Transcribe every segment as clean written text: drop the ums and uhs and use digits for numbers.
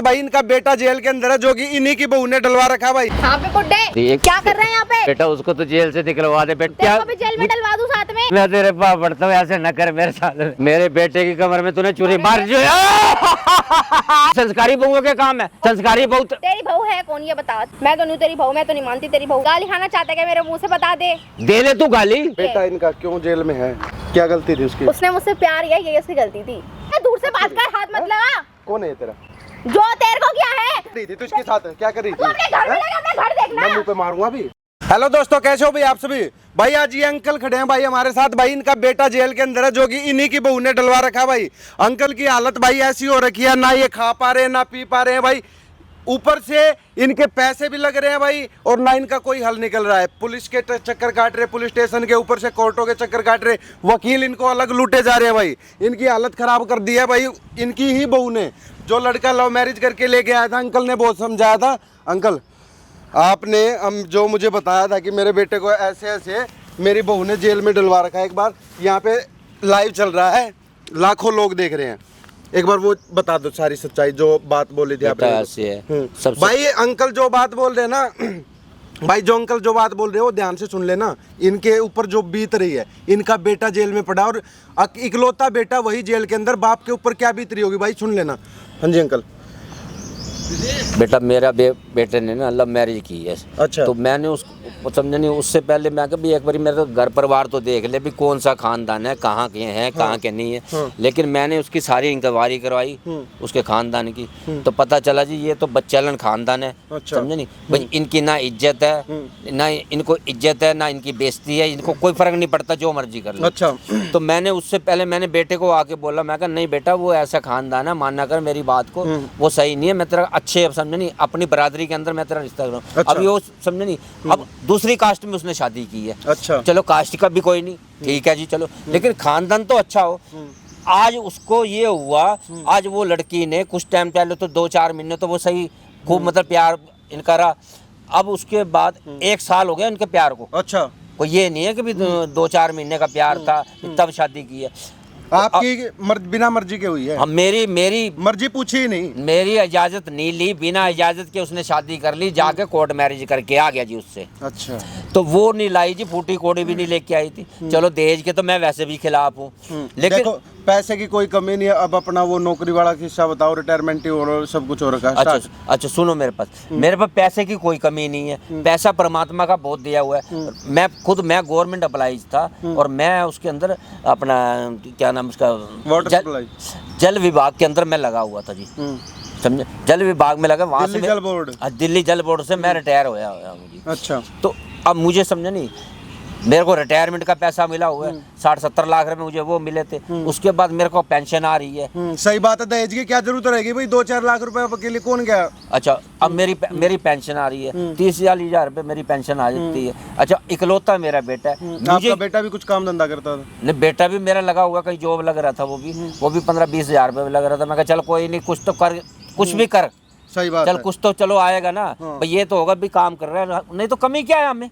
भाई इनका बेटा जेल के अंदर है, जो कि इन्हीं की बहू ने डलवा रखा भाई। यहाँ पे बुड्ढे क्या कर रहे हैं यहाँ पे? बेटा उसको तो जेल से निकलवा दे बेटा। तेरे को भी जेल में डलवा दूं साथ में? मैं तेरे पास पढ़ता हूँ, ऐसे न कर मेरे साथ। मेरे बेटे की कमर में तूने चूरी मार जो संस्कारी बहुओं के काम है। संस्कारी बहू तेरी बहू है कौन ये बता? मैं तो नहीं तेरी बहू, मैं तो नहीं मानती तेरी बहू। गाली खाना चाहते क्या मेरे मुंह से? बता दे ले तू गाली। बेटा इनका क्यों जेल में है? क्या गलती थी उसकी? उसने मुझसे प्यार किया, ये उसकी गलती थी। दूर से बात कर, हाथ मत लगा। कौन है तेरा? जो तेरे को क्या है? थी तू इसके साथ क्या कर रही तू अपने घर में लगा, अपना घर देखना। मैं मुंह पे मारूंगा अभी। हेलो दोस्तों, कैसे हो भाई आप सभी? भाई आज ये अंकल खड़े हैं भाई हमारे साथ। भाई इनका बेटा जेल के अंदर है, जो कि इन्हीं की बहू ने डलवा रखा भाई। अंकल की हालत भाई ऐसी हो रखी है, ना ये खा पा रहे हैं ना पी पा रहे हैं भाई। ऊपर से इनके पैसे भी लग रहे हैं भाई, और ना इनका कोई हल निकल रहा है। पुलिस के चक्कर काट रहे, पुलिस स्टेशन के ऊपर से कोर्टों के चक्कर काट रहे, वकील इनको अलग लूटे जा रहे हैं भाई। इनकी हालत खराब कर दी है भाई इनकी ही बहू ने। जो लड़का लव मैरिज करके लेके आया था, अंकल ने बहुत समझाया था। अंकल आपने जो मुझे बताया था कि मेरे बेटे को ऐसे ऐसे मेरी बहू ने जेल में डलवा रखा है। एक बार यहाँ पे लाइव चल रहा है, लाखों लोग देख रहे हैं। एक बार वो बता दो सारी सच्चाई, जो बात बोली थी आपने। भाई अंकल जो बात बोल रहे हैं ना भाई, जो अंकल जो बात बोल रहे हो वो ध्यान से सुन लेना। इनके ऊपर जो बीत रही है, इनका बेटा जेल में पड़ा और इकलौता बेटा वही जेल के अंदर, बाप के ऊपर क्या बीत रही होगी भाई, सुन लेना। हाँ जी अंकल। बेटा मेरा बेटे ने ना लव मैरिज की है। अच्छा। तो मैंने उसको समझा नहीं, उससे पहले मैं कहा एक बार मेरा घर परिवार तो देख ले भी कौन सा खानदान है, कहाँ के हैं कहाँ के नहीं है। लेकिन मैंने उसकी सारी इंक्वायरी करवाई उसके खानदान की, तो पता चला जी ये तो बच्चालन खानदान है। अच्छा। समझे नहीं भाई, इनकी ना इज्जत है ना इनको इज्जत है, ना इनकी बेइज्जती है। इनको कोई फर्क नहीं पड़ता, जो मर्जी कर लो। अच्छा। तो मैंने उससे पहले मैंने बेटे को आके बोला, मैं कहा नहीं बेटा वो ऐसा खानदान है, मानना कर मेरी बात को, वो सही नहीं है। मैं तेरा अच्छे समझे नहीं, अपनी बरादरी के अंदर मैं तेरा रिश्ता कर रहा हूँ। अच्छा। अभी वो समझे नहीं, अब दूसरी कास्ट में उसने शादी की है। अच्छा। चलो कास्ट का भी कोई नहीं, ठीक है जी चलो, लेकिन खानदान तो अच्छा हो। आज उसको ये हुआ, आज वो लड़की ने कुछ टाइम पहले तो 2-4 महीने तो वो सही खूब मतलब प्यार इनका रहा। अब उसके बाद 1 साल हो गया इनके प्यार को। अच्छा। कोई ये नहीं है कि भी 2-4 महीने का प्यार था तब शादी की है। आपकी बिना मर्जी के हुई है? हम मेरी मर्जी पूछी ही नहीं, मेरी इजाजत नहीं ली, बिना इजाजत के उसने शादी कर ली, जाके कोर्ट मैरिज करके आ गया जी उससे। अच्छा। तो वो नहीं लाई जी, फूटी कोड़ी भी नहीं लेके आई थी। चलो दहेज के तो मैं वैसे भी खिलाफ हूँ, लेकिन देखो पैसे की कोई कमी नहीं है। अब अपना वो नौकरी वाला किस्सा बताओ, रिटायरमेंट ही हो सब कुछ हो रखा है। अच्छा सुनो, मेरे पास पैसे की कोई कमी नहीं है। पैसा परमात्मा का बहुत दिया हुआ है। मैं गवर्नमेंट अप्लाइज था, और मैं उसके अंदर अपना क्या नाम उसका वाटर सप्लाई जल विभाग के अंदर मैं लगा हुआ था जी। समझे, जल विभाग में लगा, वहाँ से जल बोर्ड, दिल्ली जल बोर्ड से मैं रिटायर होया मुझे। अच्छा। तो अब मुझे समझे नहीं, मेरे को रिटायरमेंट का पैसा मिला हुआ है, 60-70 लाख रुपए मुझे वो मिले थे। उसके बाद मेरे को पेंशन आ रही है। सही बात है, दहेज की क्या जरूरत रहेगी भाई, 2-4 लाख रुपए के लिए कौन गया? अच्छा, अब मेरी पेंशन आ रही है, 30-40 रुपए मेरी पेंशन आ जाती है। अच्छा, इकलौता मेरा बेटा है। आपका बेटा भी कुछ काम धंधा करता था? नहीं, बेटा भी मेरा लगा हुआ, कहीं जॉब लग रहा था, वो भी 15-20 हजार रुपए लग रहा था। मैं कहा चल कोई नहीं, कुछ तो कर, कुछ भी कर। सही बात चल है। कुछ तो चलो आएगा ना भाई, ये तो होगा भी काम कर रहा है, नहीं तो कमी क्या है हमें।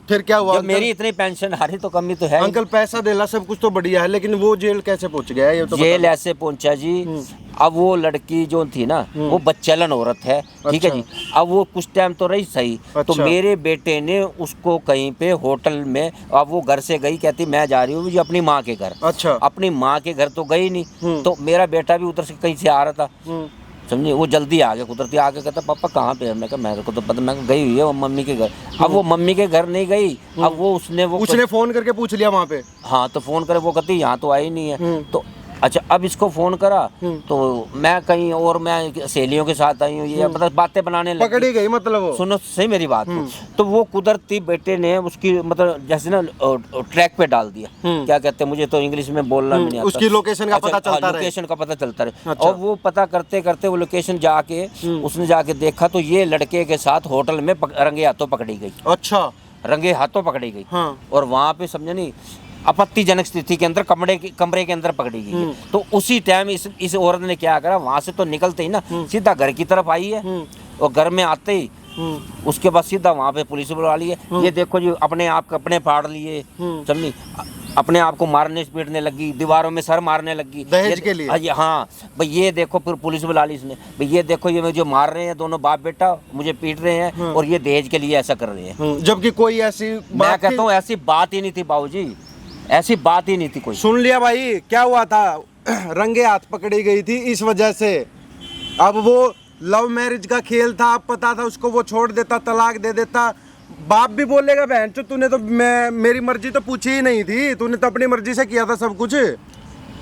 फिर क्या हुआ? जब मेरी इतनी पेंशन आ रही तो कमी तो है। अंकल पैसा देला सब कुछ तो बढ़िया है, लेकिन वो जेल कैसे पहुंच गया ये तो जेल ऐसे पहुंचा जी। अब वो लड़की जो थी ना, वो बच्चलन औरत है, ठीक है जी। अब वो कुछ टाइम तो रही सही। तो मेरे बेटे ने उसको कहीं पे होटल में, अब वो घर से गई, कहती मैं जा रही हूँ अपनी माँ के घर। अच्छा। अपनी माँ के घर तो गई नहीं, तो मेरा बेटा भी उधर से कहीं से आ रहा था, समझिए, वो जल्दी आ गया, कुदरती आके कहता पापा कहाँ पे है? मैं कहा मेरे को तो पता, मैं गई हुई है वो मम्मी के घर। अब वो मम्मी के घर नहीं गई, अब वो उसने फोन करके पूछ लिया वहाँ पे। हाँ, तो फोन करे, वो कहती यहाँ तो आई नहीं है। तो अच्छा, अब इसको फोन करा तो मैं कहीं और, मैं सहेलियों के साथ आई हूँ, ये मतलब बातें बनाने लगी। पकड़ी गई मतलब वो? सुनो सही मेरी बात को। तो वो कुदरती बेटे ने उसकी मतलब जैसे ना ट्रैक पे डाल दिया। क्या कहते हैं, मुझे तो इंग्लिश में बोलना भी नहीं आता। उसकी लोकेशन का पता चलता रहे। लोकेशन का पता चलता रहे। और वो पता करते करते वो लोकेशन जाके उसने जाके देखा तो ये लड़के के साथ होटल में रंगे हाथों पकड़ी गई। अच्छा। रंगे हाथों पकड़ी गई। हाँ। और वहाँ पे समझे नहीं, आपत्तिजनक स्थिति के अंदर कमरे के अंदर पकड़ी गई है। तो उसी टाइम इस औरत ने क्या करा, वहां से तो निकलते ही ना सीधा घर की तरफ आई है, और घर में आते ही उसके बाद सीधा वहां पे पुलिस बुला ली है। ये देखो जी, अपने आप कपड़े फाड़ लिए, समझी। अपने आप को मारने पीटने लगी, दीवारों में सर मारने लगी दहेज के लिए? हाँ भाई, ये देखो फिर पुलिस बुला ली इसने, भाई ये देखो ये जो मार रहे हैं दोनों बाप बेटा, मुझे पीट रहे हैं और ये दहेज के लिए ऐसा कर रहे हैं। जबकि कोई ऐसी मैं कहता हूँ ऐसी बात ही नहीं थी बाबूजी, ऐसी बात ही नहीं थी कोई। सुन लिया भाई, क्या हुआ था, रंगे हाथ पकड़ी गई थी इस वजह से। अब वो लव मैरिज का खेल था, अब पता था उसको, वो छोड़ देता, तलाक दे देता, बाप भी बोलेगा बहन चो तूने तो मेरी मर्जी तो पूछी ही नहीं थी, तूने तो अपनी मर्जी से किया था सब कुछ।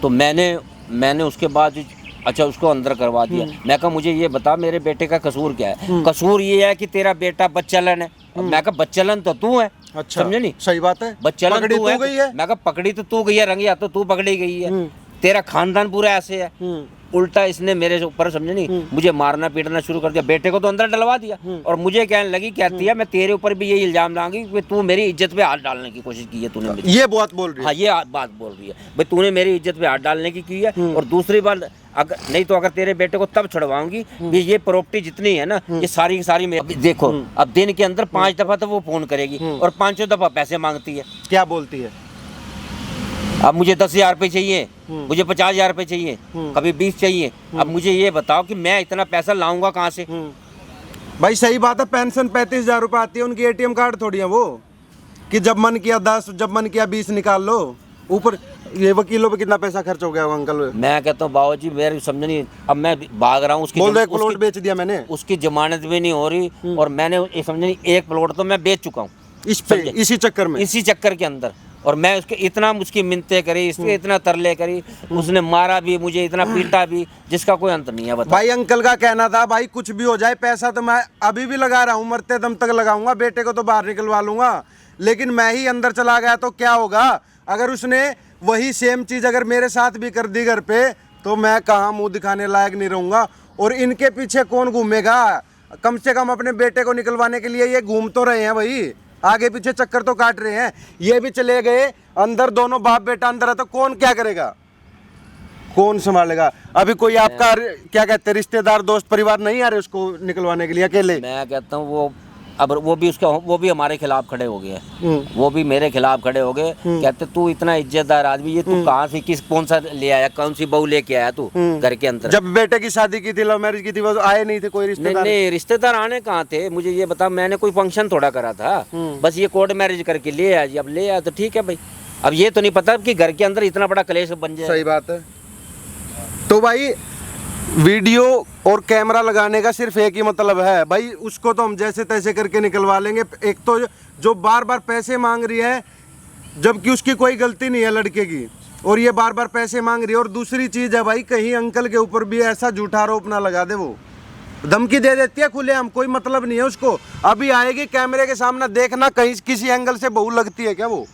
तो मैंने उसके बाद अच्छा उसको अंदर करवा दिया। मैं कहा मुझे ये बता मेरे बेटे का कसूर क्या है? कसूर ये है कि तेरा बेटा बच्चलन है। मैं कहा बच्चलन तो तू है। अच्छा, समझे नहीं? सही बात है, बच्चलन पकड़ी तू तू गई है। मैं कहा पकड़ी तो तू गई है, रंगी हाथ तो तू पकड़ी गई है, तेरा खानदान पूरा ऐसे है। उल्टा इसने मेरे ऊपर समझे नहीं, मुझे मारना पीटना शुरू कर दिया, बेटे को तो अंदर डलवा दिया और मुझे कहने लगी, कहती है मैं तेरे ऊपर भी ये इल्जाम लाऊंगी कि तू मेरी इज्जत पे हाथ डालने की कोशिश की है तूने मेरी। ये बात बोल रही है? हाँ ये बात बोल रही है भाई, तूने मेरी इज्जत पे हाथ डालने की है। और दूसरी बात, अगर नहीं तो अगर तेरे बेटे को तब छुड़वाऊंगी, ये प्रॉपर्टी जितनी है ना ये सारी की सारी मेरी। देखो अब दिन के अंदर 5 दफा तो वो फोन करेगी और 5 दफा पैसे मांगती है। क्या बोलती है? अब मुझे 10,000 रुपये चाहिए, मुझे 50,000 रुपये चाहिए, कभी 20 चाहिए। अब मुझे ये बताओ कि मैं इतना पैसा लाऊंगा कहाँ से? भाई सही बात है, पेंशन 35,000 रुपये आती है, उनकी एटीएम कार्ड थोड़ी है वो कि जब मन किया 10, जब मन किया 20 निकाल लो। ऊपर ये वकीलों पे कितना पैसा खर्च हो गया अंकल? मैं कहता हूँ बाबू जी मेरी समझ नहीं, अब मैं भाग रहा हूँ उसकी, बोल दो एक प्लॉट बेच दिया मैंने, उसकी जमानत भी नहीं हो रही और मैंने समझ नहीं एक प्लॉट तो मैं बेच चुका हूँ इस पे, इसी चक्कर में, इसी चक्कर के अंदर। और मैं उसके इतना मुझकी मिन्नतें करी, इसके इतना तरले करी, उसने मारा भी मुझे, इतना पीटा भी, जिसका कोई अंत नहीं है। बता भाई अंकल का कहना था भाई कुछ भी हो जाए पैसा तो मैं अभी भी लगा रहा हूँ, मरते दम तक लगाऊंगा, बेटे को तो बाहर निकलवा लूंगा, लेकिन मैं ही अंदर चला गया तो क्या होगा? अगर उसने वही सेम चीज अगर मेरे साथ भी कर दी घर पे तो मैं कहाँ मुंह दिखाने लायक नहीं रहूंगा। और इनके पीछे कौन घूमेगा? कम से कम अपने बेटे को निकलवाने के लिए ये घूम तो रहे हैं भाई, आगे पीछे चक्कर तो काट रहे हैं। ये भी चले गए अंदर, दोनों बाप बेटा अंदर है तो कौन क्या करेगा, कौन संभालेगा? अभी कोई आपका क्या कहते हैं रिश्तेदार दोस्त परिवार नहीं आ रहे उसको निकलवाने के लिए अकेले? मैं कहता हूँ वो अब वो भी हमारे खिलाफ खड़े हो गए, वो भी मेरे खिलाफ खड़े हो गए। कहते तू इतना इज्जतदार आदमी, ये तू कहाँ से कौन सा ले आया, कौन सी बहू लेके आया तू घर के अंदर? जब बेटे की शादी की थी, लव मैरिज की थी, वो आए नहीं थे कोई रिश्तेदार? नहीं रिश्तेदार आने कहाँ थे? मुझे ये बता, मैंने कोई फंक्शन थोड़ा करा था, बस ये कोर्ट मैरिज करके ले आया जी। अब ले आया तो ठीक है भाई, अब ये तो नहीं पता कि घर के अंदर इतना बड़ा कलेश बन जाए। सही बात है। तो भाई वीडियो और कैमरा लगाने का सिर्फ एक ही मतलब है भाई, उसको तो हम जैसे तैसे करके निकलवा लेंगे। एक तो जो बार बार पैसे मांग रही है जबकि उसकी कोई गलती नहीं है लड़के की, और ये बार बार पैसे मांग रही है। और दूसरी चीज है भाई, कहीं अंकल के ऊपर भी ऐसा झूठा आरोप ना लगा दे, वो धमकी दे देती है खुलेआम, कोई मतलब नहीं है उसको। अभी आएगी कैमरे के सामने, देखना कहीं किसी एंगल से बहू लगती है क्या? वो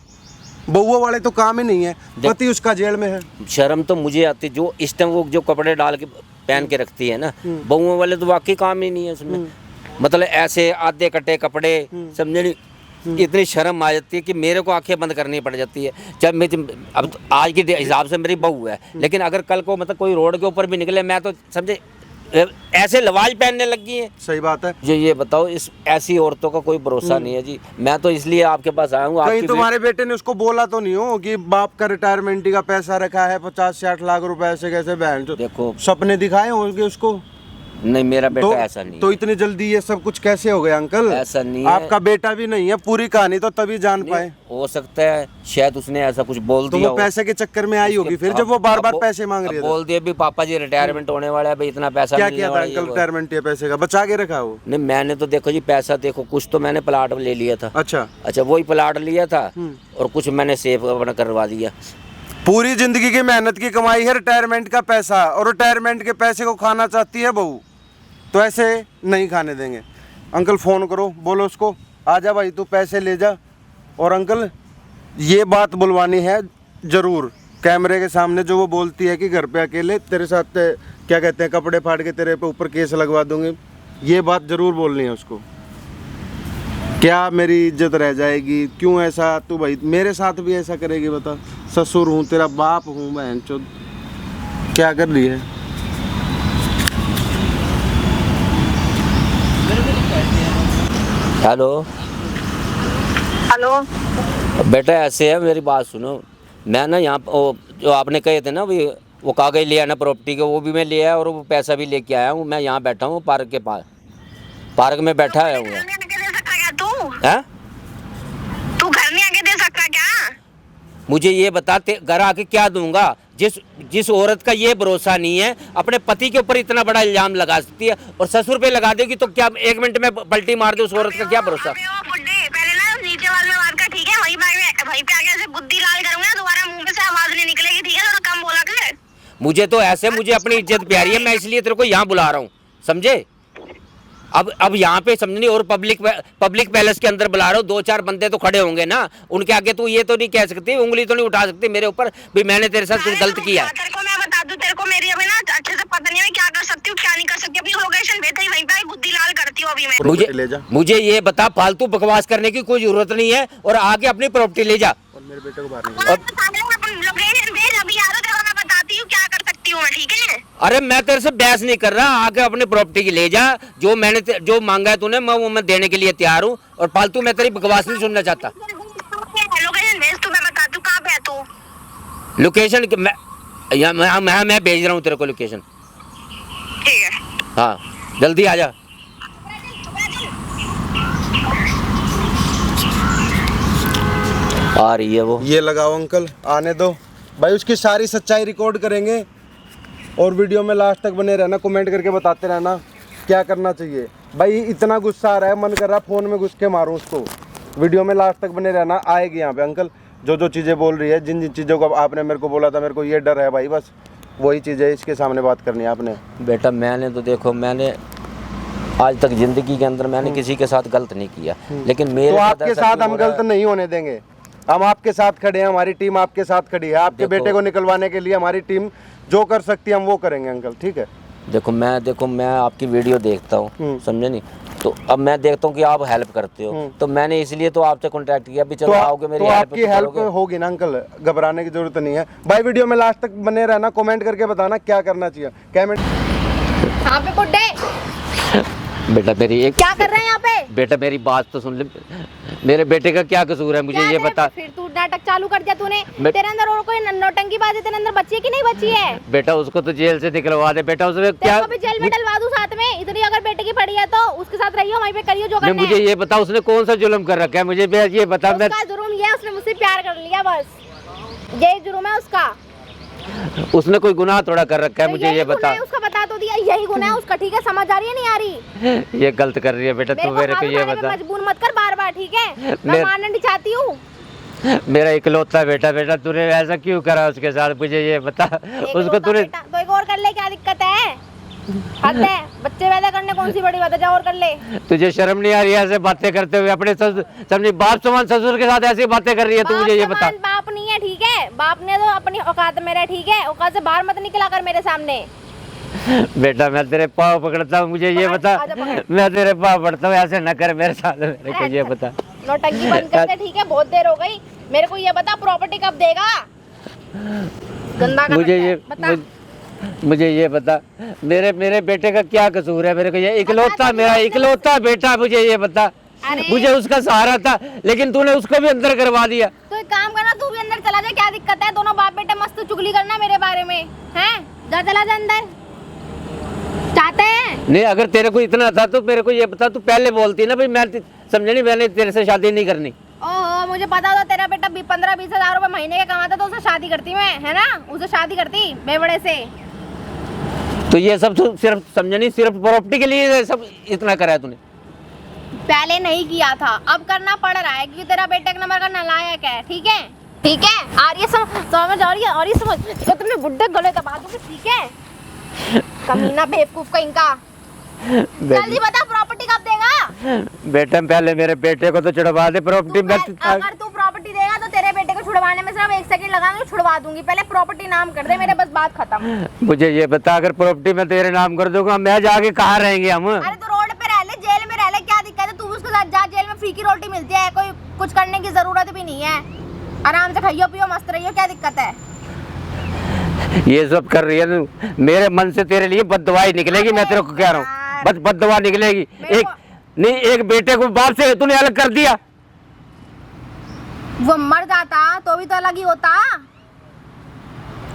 बहुओं वाले तो काम ही नहीं है, पति उसका जेल में है। शर्म तो मुझे आती, जो इस टाइम वो जो कपड़े डाल के पहन के रखती है ना, बहुओं वाले तो वाकई काम ही नहीं है उसमें। मतलब ऐसे आधे कटे कपड़े, समझे नहीं, इतनी शर्म आ जाती है कि मेरे को आंखें बंद करनी पड़ जाती है। जब मैं अब तो आज के हिसाब से मेरी बहू है, लेकिन अगर कल को मतलब कोई रोड के ऊपर भी निकले, मैं तो समझे ऐसे लवाज पहनने लगी है। सही बात है। ये बताओ, इस ऐसी औरतों का कोई भरोसा नहीं है जी। मैं तो इसलिए आपके पास आया हूँ। कहीं तुम्हारे बेटे ने उसको बोला तो नहीं हो कि बाप का रिटायरमेंट का पैसा रखा है 50-60 लाख रुपए, ऐसे कैसे बहन? देखो सपने दिखाए होंगे उसको? नहीं, मेरा बेटा ऐसा नहीं तो है। इतनी जल्दी ये सब कुछ कैसे हो गया अंकल? ऐसा नहीं है। आपका बेटा भी नहीं है, पूरी कहानी तो तभी जान पाए। हो सकता है शायद उसने ऐसा कुछ बोल तो दिया वो पैसे के चक्कर में आई होगी फिर, जब वो बार बार पैसे मांग रही है। बोल दिया भी पापा जी रिटायरमेंट होने वाला है भाई, इतना पैसा क्या मिलने किया था वाला है, अंकल रिटायरमेंट? ये पैसे का बचा के रखा हो? नहीं, मैंने तो देखो जी पैसा, देखो कुछ तो मैंने प्लाट ले लिया था। अच्छा, वही प्लाट लिया था और कुछ मैंने सेव अपना करवा दिया। पूरी जिंदगी की मेहनत की कमाई है रिटायरमेंट का पैसा, और रिटायरमेंट के पैसे को खाना चाहती है बहू, तो ऐसे नहीं खाने देंगे। अंकल फ़ोन करो, बोलो उसको आ जा भाई, तू पैसे ले जा। और अंकल ये बात बुलवानी है ज़रूर कैमरे के सामने, जो वो बोलती है कि घर पे अकेले तेरे साथ क्या कहते हैं कपड़े फाड़ के तेरे पे ऊपर केस लगवा दूंगी, ये बात ज़रूर बोलनी है उसको। क्या मेरी इज्जत रह जाएगी? क्यों ऐसा? तू भाई मेरे साथ भी ऐसा करेगी बता? ससुर हूँ, तेरा बाप हूँ, बहन चोद क्या कर रही है? हेलो हेलो बेटा, ऐसे है, मेरी बात सुनो। मैं ना यहाँ जो आपने कहे थे ना वो कागज ले आना प्रॉपर्टी के, वो भी मैं ले आया और वो पैसा भी लेके आया हूँ। मैं यहाँ बैठा हूँ पार्क के पास, पार्क में बैठा है हुआ। हैं? तू घर नहीं आके दे सकता क्या? मुझे ये बता घर आके क्या दूंगा? जिस औरत का ये भरोसा नहीं है, अपने पति के ऊपर इतना बड़ा इल्जाम लगा सकती है और ससुर पे लगा देगी, तो क्या 1 मिनट में पलटी मार दे? उस औरत का क्या भरोसा? पहले ना नीचे वाले में बात कर, ठीक है? वहीं पे आके ऐसे बुद्धि लाल करूंगा, दोबारा मुंह पे से आवाज नहीं निकलेगी, ठीक है? थोड़ा कम बोला कर। मुझे तो ऐसे, मुझे अपनी इज्जत प्यारी है, मैं इसलिए तेरे को यहाँ बुला रहा हूँ, समझे? अब यहाँ पे समझनी, और पब्लिक पैलेस के अंदर बुला रहा हूँ, 2-4 बंदे तो खड़े होंगे ना, उनके आगे तू ये तो नहीं कह सकती, उंगली तो नहीं उठा सकती मेरे ऊपर भी मैंने तेरे साथ कुछ गलत किया है। तेरे को मैं बता दूं, तेरे को मेरी अभी ना अच्छे से पता नहीं है मैं क्या कर सकती हूँ क्या नहीं कर सकती। अपनी लोकेशन भेज, वहीं पे बुद्धि लाल करती हूँ अभी मैं। मुझे ये बता, फालतू बकवास करने की कोई जरूरत नहीं है, और आगे अपनी प्रॉपर्टी ले जा। और मेरे बेटे को बाहर नहीं लोकेशन भेज, अभी आ रहा मैं बताती हूँ क्या कर सकती हूँ मैं, ठीक है? अरे मैं तेरे से बहस नहीं कर रहा, आगे अपनी प्रॉपर्टी की ले जा। जो मांगा है तूने, मैं देने के लिए तैयार हूँ, और फालतू मैं तेरी बकवास नहीं सुनना चाहता। लोकेशन भेज तू, मैं बताती हूँ कहाँ पे है तू। लोकेशन मैं भेज रहा हूँ तेरे को लोकेशन। ठीक है, हाँ जल्दी आ जा। आ रही है वो। ये लगाओ अंकल, आने दो भाई, उसकी सारी सच्चाई रिकॉर्ड करेंगे और वीडियो में लास्ट तक बने रहना, कमेंट करके बताते रहना क्या करना चाहिए। भाई इतना गुस्सा आ रहा है, मन कर रहा है फ़ोन में घुस के मारूं उसको। वीडियो में लास्ट तक बने रहना, आएगी यहाँ पे अंकल जो चीज़ें बोल रही है, जिन चीज़ों को आपने मेरे को बोला था, मेरे को ये डर है भाई, बस वही चीज़ है, इसके सामने बात करनी है आपने। बेटा मैंने तो देखो, मैंने आज तक ज़िंदगी के अंदर मैंने किसी के साथ गलत नहीं किया, लेकिन मेरे तो आपके साथ हम गलत नहीं होने देंगे, हम आपके साथ खड़े हैं, हमारी टीम आपके साथ खड़ी है। आपके बेटे को निकलवाने के लिए हमारी टीम जो कर सकती है हम वो करेंगे अंकल, ठीक है? देखो मैं आपकी वीडियो देखता हूँ, समझे नहीं? तो अब मैं देखता हूँ कि आप हेल्प करते हो, तो मैंने इसलिए तो आपसे कांटेक्ट किया भी, चलो आओगे मेरी हेल्प। आपकी हेल्प होगी ना अंकल, घबराने की जरूरत नहीं है भाई। वीडियो में लास्ट तक बने रहना, कमेंट करके बताना क्या करना चाहिए। यहाँ पे बुड्ढे बेटा मेरी एक क्या कर रहे हैं यहाँ पे? बेटा मेरी बात तो सुन ले, मेरे बेटे का क्या कसूर है मुझे ये बता। फिर तू नाटक चालू कर दिया तूने। तेरे अंदर और कोई नौटंकी बात है? तेरे अंदर बच्ची है कि नहीं बच्ची है? बेटा उसको तो जेल से निकलवा दे बेटा, उसमें क्या भी जेल में डलवा दूं साथ में? इतनी अगर बेटे की पड़ी है तो उसके साथ रहियो, वहीं पे करियो जो करना है। मुझे ये बता उसने कौन सा जुल्म कर रखा है, मुझे ये बता। मैं उसका जुर्म ये है, उसने मुझसे प्यार कर लिया, बस यही जुर्म है उसका। उसने कोई गुनाह थोड़ा कर रखा है, मुझे ये बता। उसका बता तो दिया, यही गुनाह है उसका, ठीक है? समझ आ रही है नहीं आ रही? ये गलत कर रही है बेटा तू, मेरे को ये बता। मजबूर मत कर बार-बार, ठीक है? मैं मानना नहीं चाहती हूँ। मेरा इकलौता बेटा तूने ऐसा क्यों करा उसके साथ, मुझे ये बता। उसको तूने तो एक और कर ले, क्या दिक्कत है? हद है, बच्चे पैदा करने कौन सी बड़ी बात है? जा और कर ले। तुझे शर्म नहीं आ रही है ऐसे बातें करते हुए? अपने समझी बाप समान ससुर के साथ ऐसी बातें कर रही है तू, मुझे ये बता। बाप नहीं है, ठीक है? बाप ने तो अपनी औकात में रहा, ठीक है? औकात से बाहर मत निकला कर मेरे सामने। बेटा मैं तेरे पाँव पकड़ता हूँ, मुझे ये बता। मैं तेरे पाँव पकड़ता हूँ, ऐसे न कर मेरे साथ, मेरे को ये बता। नौटंकी बंद कर दे, ठीक है? बहुत देर हो गई। मेरे को ये बता, प्रॉपर्टी कब देगा? गंदा मुझे ये बता, मेरे बेटे का क्या कसूर है? मेरे को ये इकलौता, मेरा इकलौता बेटा, मुझे ये बता। मुझे उसका सहारा था, लेकिन तूने उसको भी अंदर करवा दिया। तो एक काम करना, तू भी अंदर चला जा, क्या दिक्कत है? दोनों बाप बेटे मस्त चुगली करना मेरे बारे में, हैं? जा चला जा अंदर, चाहते हैं? नहीं अगर तेरे को इतना था तो मेरे को ये बता, तू पहले बोलती ना भाई, मैं समझे नहीं, मैंने तेरे से शादी नहीं करनी। ओहो, मुझे पता होता तेरा बेटा 15-20 हजार रुपए महीने का कमाता तो उससे शादी करती मैं, है ना? उससे शादी करती बेवड़े से। तो ये सब तो सिर्फ समझे नहीं, सिर्फ प्रॉपर्टी के लिए सब इतना करा है तूने? पहले नहीं किया था, अब करना पड़ रहा है क्योंकि तेरा बेटा एक नंबर का नालायक है, ठीक है? ठीक है, आ रही है समझ आ रही है, और ये समझ तो तुमने बुड्ढे गले दबा दूंगी, ठीक है? कमीना बेवकूफ का इनका। जल्दी बता, प्रॉपर्टी कब देगा? बेटा पहले मेरे बेटे को तो छुड़वा दे प्रॉपर्टी में। अगर तू प्रॉपर्टी देगा तो तेरे बेटे को छुड़वाने में सिर्फ 1 सेकंड लगाएंगे, छुड़वा दूंगी। पहले प्रॉपर्टी नाम कर दे मेरे, बस बात खत्म। मुझे ये बता, अगर प्रॉपर्टी में तेरे नाम कर दूंगा, मैं जाके कहाँ रहेंगे हम? अरे तो रोड पे रह ले, जेल में रह ले, क्या दिक्कत है? तू उसके साथ जा, जेल में फ्री की रोटी मिलती है, कोई कुछ करने की जरूरत भी नहीं है, आराम से खाइयो पियो मस्त रहियो, क्या दिक्कत है? ये सब कर रही है मेरे मन से, तेरे लिए बददुआई निकलेगी, मैं तेरे को कह रहा हूँ, बस बददुआ निकलेगी। एक बेटे को बाप से तूने अलग कर दिया। वो मर जाता तो भी तो अलग ही होता,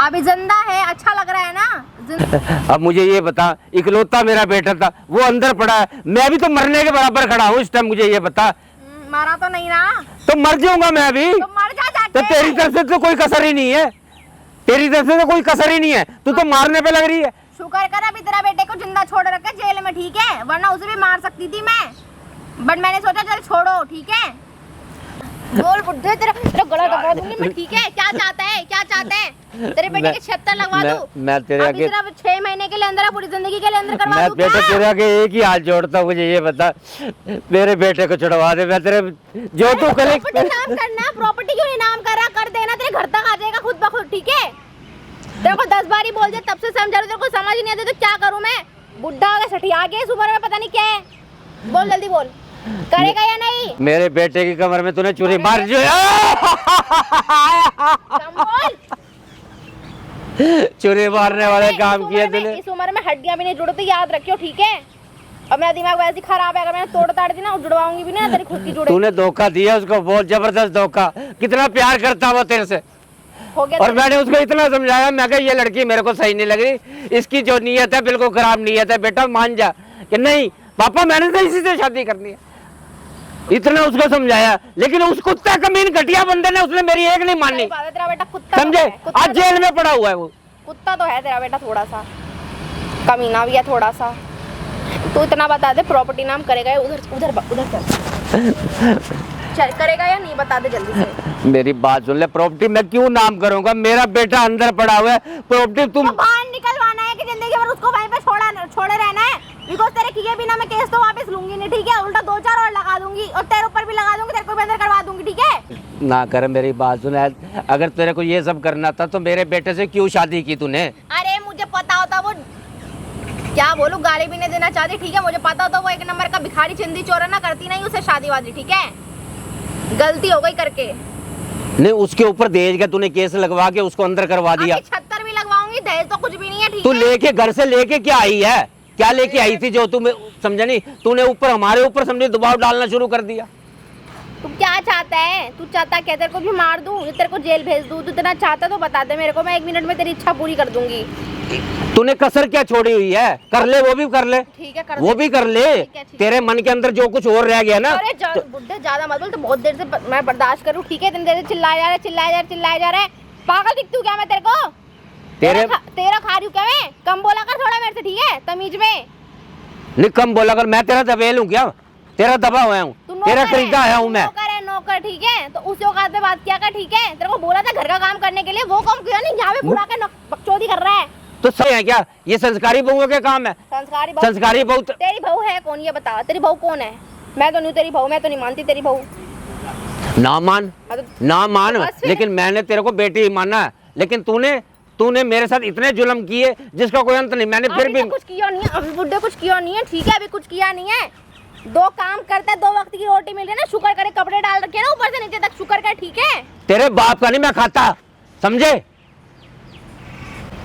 अभी जिंदा है, अच्छा लग रहा है ना? अब मुझे ये बता, इकलौता मेरा बेटा था, वो अंदर पड़ा है, मैं भी तो मरने के बराबर खड़ा हूँ इस टाइम। मुझे ये बता, मारा तो नहीं ना? तो मर जाऊंगा मैं भी। तो मर जा जाके। तो तेरी तरफ से तो कोई कसर ही नहीं है, तेरी तरफ से तो कोई कसर ही नहीं है, तू तो मारने पे लग रही है। शुक्र कर अभी तेरा बेटे को जिंदा छोड़ रखा जेल में, ठीक है? वरना उसे भी मार सकती थी मैं, बट मैंने सोचा चल छोड़ो, ठीक है? बोल बुड्ढे, तेरा गला दबा दूंगी मैं, ठीक है? क्या चाहता है, क्या चाहता है? तेरे बेटे के 76 लगवा दूं? मैं तेरे अभी आगे सिर्फ 6 महीने के लिए अंदर, पूरी जिंदगी के लिए अंदर करवा मैं दूं बेटा क्या? तेरे आगे एक ही हाथ जोड़ता हूँ, मुझे ये बता, मेरे बेटे को छुड़वा दे। मैं तेरे जो तू कले प्रॉपर्टी नाम करना, प्रॉपर्टी क्यों नहीं नाम कर रहा? कर देना, तेरे घर तक आ जाएगा खुद ब खुद, ठीक है? तेरे को 10 बार ही बोल दिया, तब से समझा रहा हूं, तेरे को समझ ही नहीं आता तो क्या करूं मैं? बुढ़ा हो गया, सठिया गया इस उम्र में, पता नहीं क्या है। बोल जल्दी बोल, करेगा या नहीं? मेरे बेटे की कमर में तूने चूरी मार जो कम बोल। चूरी मारने वाले इस काम उम्र किए में- तूने। इस उम्र में हड्डियां भी नहीं जुड़ती, याद रखियो, ठीक है? अब मेरा दिमाग वैसे ही खराब है, अगर मैंने तोड़ ताड़ दी ना, जुड़वाऊंगी भी ना, तेरी खुद की जुड़े। तूने धोखा दिया उसको, बहुत जबरदस्त धोखा। कितना प्यार करता वो तेरे से, हो गया और मैंने उसको इतना समझाया, मैं कहा ये लड़की मेरे को सही नहीं लग रही, इसकी जो नीयत है बिल्कुल खराब नीयत है, बेटा मान जा। कि नहीं पापा, मैंने तो इसी से शादी करनी है, इतना उसको समझाया। लेकिन उस कुत्ता कमीन घटिया बंदे ने, उसने मेरी एक नहीं मानी, सही बात है, तेरा बेटा कुत्ता तो समझे? है, कुत्ता आज तो जेल में पड़ा हुआ है वो। कुत्ता तो है तेरा बेटा, थोड़ा सा कमीना भी है, थोड़ा सा। तू इतना बता दे, प्रॉपर्टी नाम करेगा या उधर उधर उधर चल करेगा या नहीं, बता दे जल्दी से। मेरी बात सुन ले, प्रॉपर्टी मैं क्यों नाम करूंगा? मेरा बेटा अंदर पड़ा हुआ है, प्रॉपर्टी तुम तो बाहर निकलवाना है कि जिंदगी भर उसको वहीं पे छोड़े रहना है? बिकॉज तेरे किए बिना मैं केस तो वापस लूंगी नहीं, ठीक है? उल्टा 2-4 और लगा दूंगी, और तेरे ऊपर भी लगा दूंगी, तेरे को भी अंदर करवा दूंगी, ठीक है? ना कर। मेरी बात सुन, अगर तेरे को ये सब करना था तो मेरे बेटे से क्यों शादी की तूने? अरे मुझे पता होता वो, क्या बोलूं, गाली भी नहीं देना चाहती, ठीक है? मुझे पता होता वो एक नंबर का भिखारी चिंदी चोर है ना, करती नहीं उसे शादी वादी, ठीक है? गलती हो गई करके। नहीं, उसके ऊपर दहेज का तूने केस लगवा के उसको अंदर करवा दिया। 76 भी लगवाऊंगी, दहेज तो कुछ भी नहीं है, ठीक तू है? लेके घर से लेके क्या आई है? क्या लेके आई थी जो तुम्हें समझा नहीं? तूने ऊपर हमारे ऊपर समझे दबाव डालना शुरू कर दिया। तू क्या चाहता है? तू चाहता क्या तेरे को भी मार दूं या तेरे को जेल भेज दूं? तू इतना चाहता तो बता दे मेरे को, मैं 1 मिनट में तेरी इच्छा पूरी कर दूंगी। तूने कसर क्या छोड़ी हुई है? कर ले, वो भी कर ले, ठीक है, कर वो दे। भी कर ले। ठीक है, ठीक है। तेरे मन के अंदर जो कुछ और रह गया ना, अरे बुड्ढे ज्यादा मत बोल, तो बहुत देर से मैं बर्दाश्त करूं, ठीक है? इतनी देर से चिल्लाया जा रहा है, पागल दिखती हूँ क्या मैं तेरे को? तेरा खा रही हूँ क्या मैं? कम बोला कर थोड़ा मेरे से, ठीक है? तमीज में। नहीं कम बोला कर, मैं तेरा दबेल हूँ क्या? तेरा दबा हुआ हूँ, तू तेरा नौकर है, खरीदा आया हूँ मैं। नौकर है, नौकर, ठीक है? तो उस औकात पे बात किया कर, ठीक है? तेरे को बोला था घर का काम करने के लिए, वो काम किया नहीं, यहाँ पे बुला के बकचोदी कर रहा है। तो सही है क्या? ये संस्कारी बहुओं के काम है। संस्कारी बहू? संस्कारी बहू तेरी बहू है कौन, ये बता? तेरी बहू कौन है? मैं तो नहीं तेरी बहू, मैं तो नहीं मानती तेरी बहू। ना मान, ना मान, बस फिर। लेकिन मैंने तेरे को बेटी ही माना है। लेकिन तूने मेरे साथ इतने जुल्म किए जिसका कोई अंत नहीं। मैंने फिर अभी भी तो कुछ किया नहीं है, अभी बुड्ढे कुछ किया नहीं है, ठीक है? अभी कुछ किया नहीं है, 2 काम करता है, 2 वक्त की रोटी मिल रही है ना, शुक्र करे, कपड़े डाल रखे हैं ना ऊपर से नीचे तक, शुक्र कर, ठीक है? तेरे बाप का नहीं मैं खाता, समझे?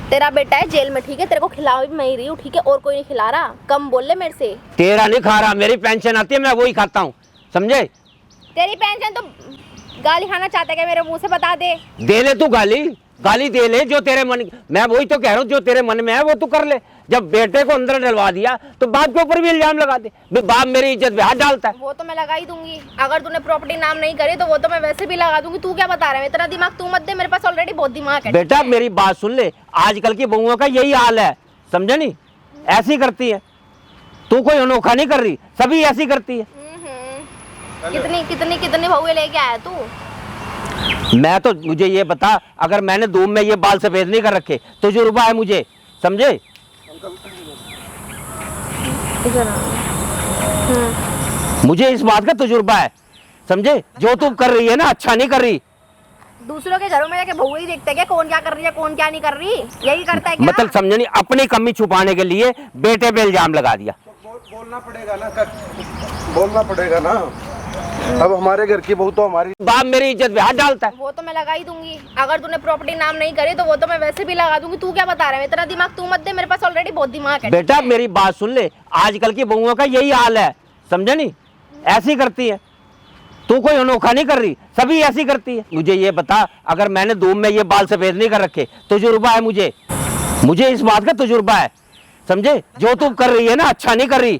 तेरा बेटा है जेल में, ठीक है? तेरे को खिला भी मैं ही रही हूँ, ठीक है? और कोई नहीं खिला रहा, कम बोल ले मेरे से। तेरा नहीं खा रहा, मेरी पेंशन आती है, मैं वही खाता हूँ, समझे? तेरी पेंशन तो गाली खाना चाहता है क्या मेरे मुंह से? बता दे। दे ले तू गाली दे ले, जो तेरे मन, मैं वही तो कह रहा हूँ, जो तेरे मन में है वो तू कर ले। जब बेटे को अंदर डलवा दिया तो बाप के ऊपर भी इल्जाम लगा दे, बाप मेरी इज्जत पे हाथ डालता है। वो तो मैं लगा ही दूंगी, अगर तूने प्रॉपर्टी नाम नहीं करी तो वो तो मैं वैसे भी लगा दूंगी। तू क्या बता रहा है? इतना दिमाग तू मत दे, मेरे पास ऑलरेडी बहुत दिमाग है। बेटा मेरी बात सुन ले, आजकल की बहुओं का यही हाल है, समझे नहीं? ऐसी करती है, तू कोई अनोखा नहीं कर रही, सभी ऐसी करती है। कितनी बहुएं लेके आया तू? मैं तो, मुझे ये बता, अगर मैंने धूम में ये बाल सफेद नहीं कर रखे, तजुर्बा है मुझे, समझे? मुझे इस बात का तजुर्बा है, समझे? जो तू कर रही है ना, अच्छा नहीं कर रही। दूसरों के घरों में जाके बहुएं ही देखते हैं क्या, कौन क्या कर रही है, कौन क्या नहीं कर रही? यही करता है क्या? मतलब समझे नहीं, अपनी कमी छुपाने के लिए बेटे पे इल्जाम लगा दिया। बोलना पड़ेगा ना, बोलना पड़ेगा ना। अब हमारे घर की बहू तो हमारी, बाप मेरी इज्जत पे हाथ डालता है। वो तो मैं लगा ही दूंगी, अगर तूने प्रॉपर्टी नाम नहीं करी तो वो तो मैं वैसे भी लगा दूंगी। तू क्या बता रहा है? इतना दिमाग तू मत दे, मेरे पास ऑलरेडी बहुत दिमाग है। बेटा मेरी बात सुन ले, आजकल की बहुओं का यही हाल है, समझे नहीं? ऐसी करती है, तू कोई अनोखा नहीं कर रही, सभी ऐसी करती है। मुझे ये बता, अगर मैंने धूम में ये बाल सफेद नहीं कर रखे, तजुर्बा है मुझे इस बात का तजुर्बा है, समझे? जो तू कर रही है ना, अच्छा नहीं कर रही।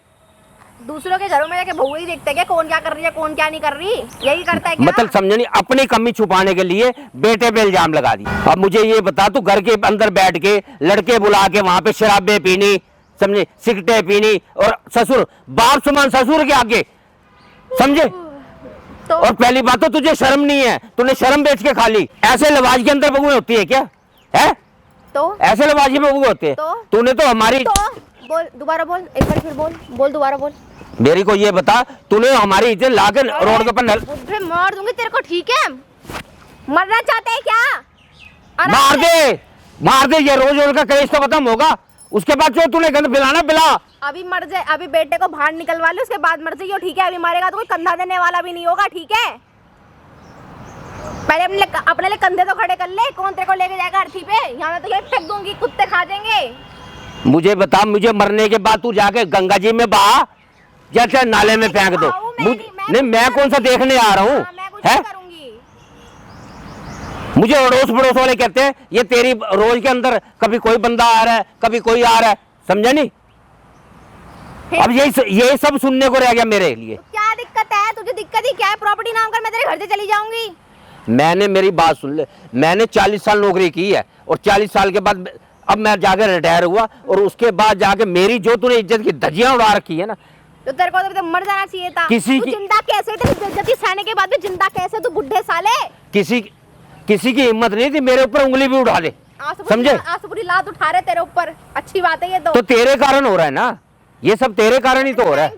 दूसरों के घरों में जाके बहू ही देखते हैं क्या कौन क्या कर रही है कौन क्या नहीं कर रही, यही करता है क्या? मतलब समझे नहीं, अपनी कमी छुपाने के लिए बेटे पे इल्जाम लगा दी। अब मुझे ये बता, तू घर के अंदर बैठ के लड़के बुला के वहां पे शराबें पीनी, समझे, सिगरेटें पीनी, और ससुर बाप समान ससुर के आगे, समझे? तो और पहली बात तो तुझे शर्म नहीं है, तूने शर्म बेच के खा ली। ऐसे लिवाज के अंदर बहू होती है क्या? है तो ऐसे लिवाज में बहू होते हैं? तो? तूने तो हमारी, तो बोल दोबारा बोल, एक बार फिर बोल दोबारा बोल। मेरी को ये बता, तूने हमारी इज्जत ला के रोड के ऊपर बुढ़े मार दूंगी तेरे को, ठीक है? मरना चाहते हैं क्या? मार दे, ये रोज का कलेश तो खत्म होगा। उसके बाद जो तूने गंद पिलाना पिला। अभी मर जाए, अभी बेटे को बाहर निकलवा ले, उसके बाद मर जाइयो, ठीक है? अभी मरेगा तो कोई कंधा देने वाला भी नहीं होगा, ठीक है? पहले अपने लिए कंधे तो खड़े कर ले, कौन तेरे को लेके जाएगा अर्थी पे? यहाँ मैं तो ये फेंक दूंगी, कुत्ते खा जाएंगे। मुझे बता, मुझे मरने के बाद तू जाके गंगा जी में बहा, जैसे नाले में फेंक दो। नहीं, मैं कौन सा देखने आ रहा हूँ, है? मुझे अड़ोस पड़ोस वाले कहते हैं ये तेरी रोज के अंदर कभी कोई बंदा आ रहा है, कभी कोई आ रहा है, समझा नहीं? अब यही सब सुनने को रह गया मेरे लिए। तो क्या दिक्कत है तुझे? दिक्कत ही क्या है? प्रॉपर्टी नाम कर, मैं तेरे घर से चली जाऊंगी। मैंने, मेरी बात सुन ले, मैंने 40 साल नौकरी की है, और 40 साल के बाद अब मैं जाकर रिटायर हुआ, और उसके बाद जाके मेरी जो तूने इज्जत की धज्जियां उड़ा रखी है ना, तो तेरे को तो मर जाना चाहिए था। किसी तू की जिंदा कैसे, तेरी बेइज्जती सहने के बाद भी जिंदा कैसे तू बुढ़े साले? किसी की हिम्मत नहीं थी मेरे ऊपर उंगली भी उठा दे, समझे? आसुपुरी लात उठा रहे तेरे ऊपर, अच्छी बात है ये तो तेरे कारण हो रहा है ना ये सब, तेरे कारण ही तो हो रहा है,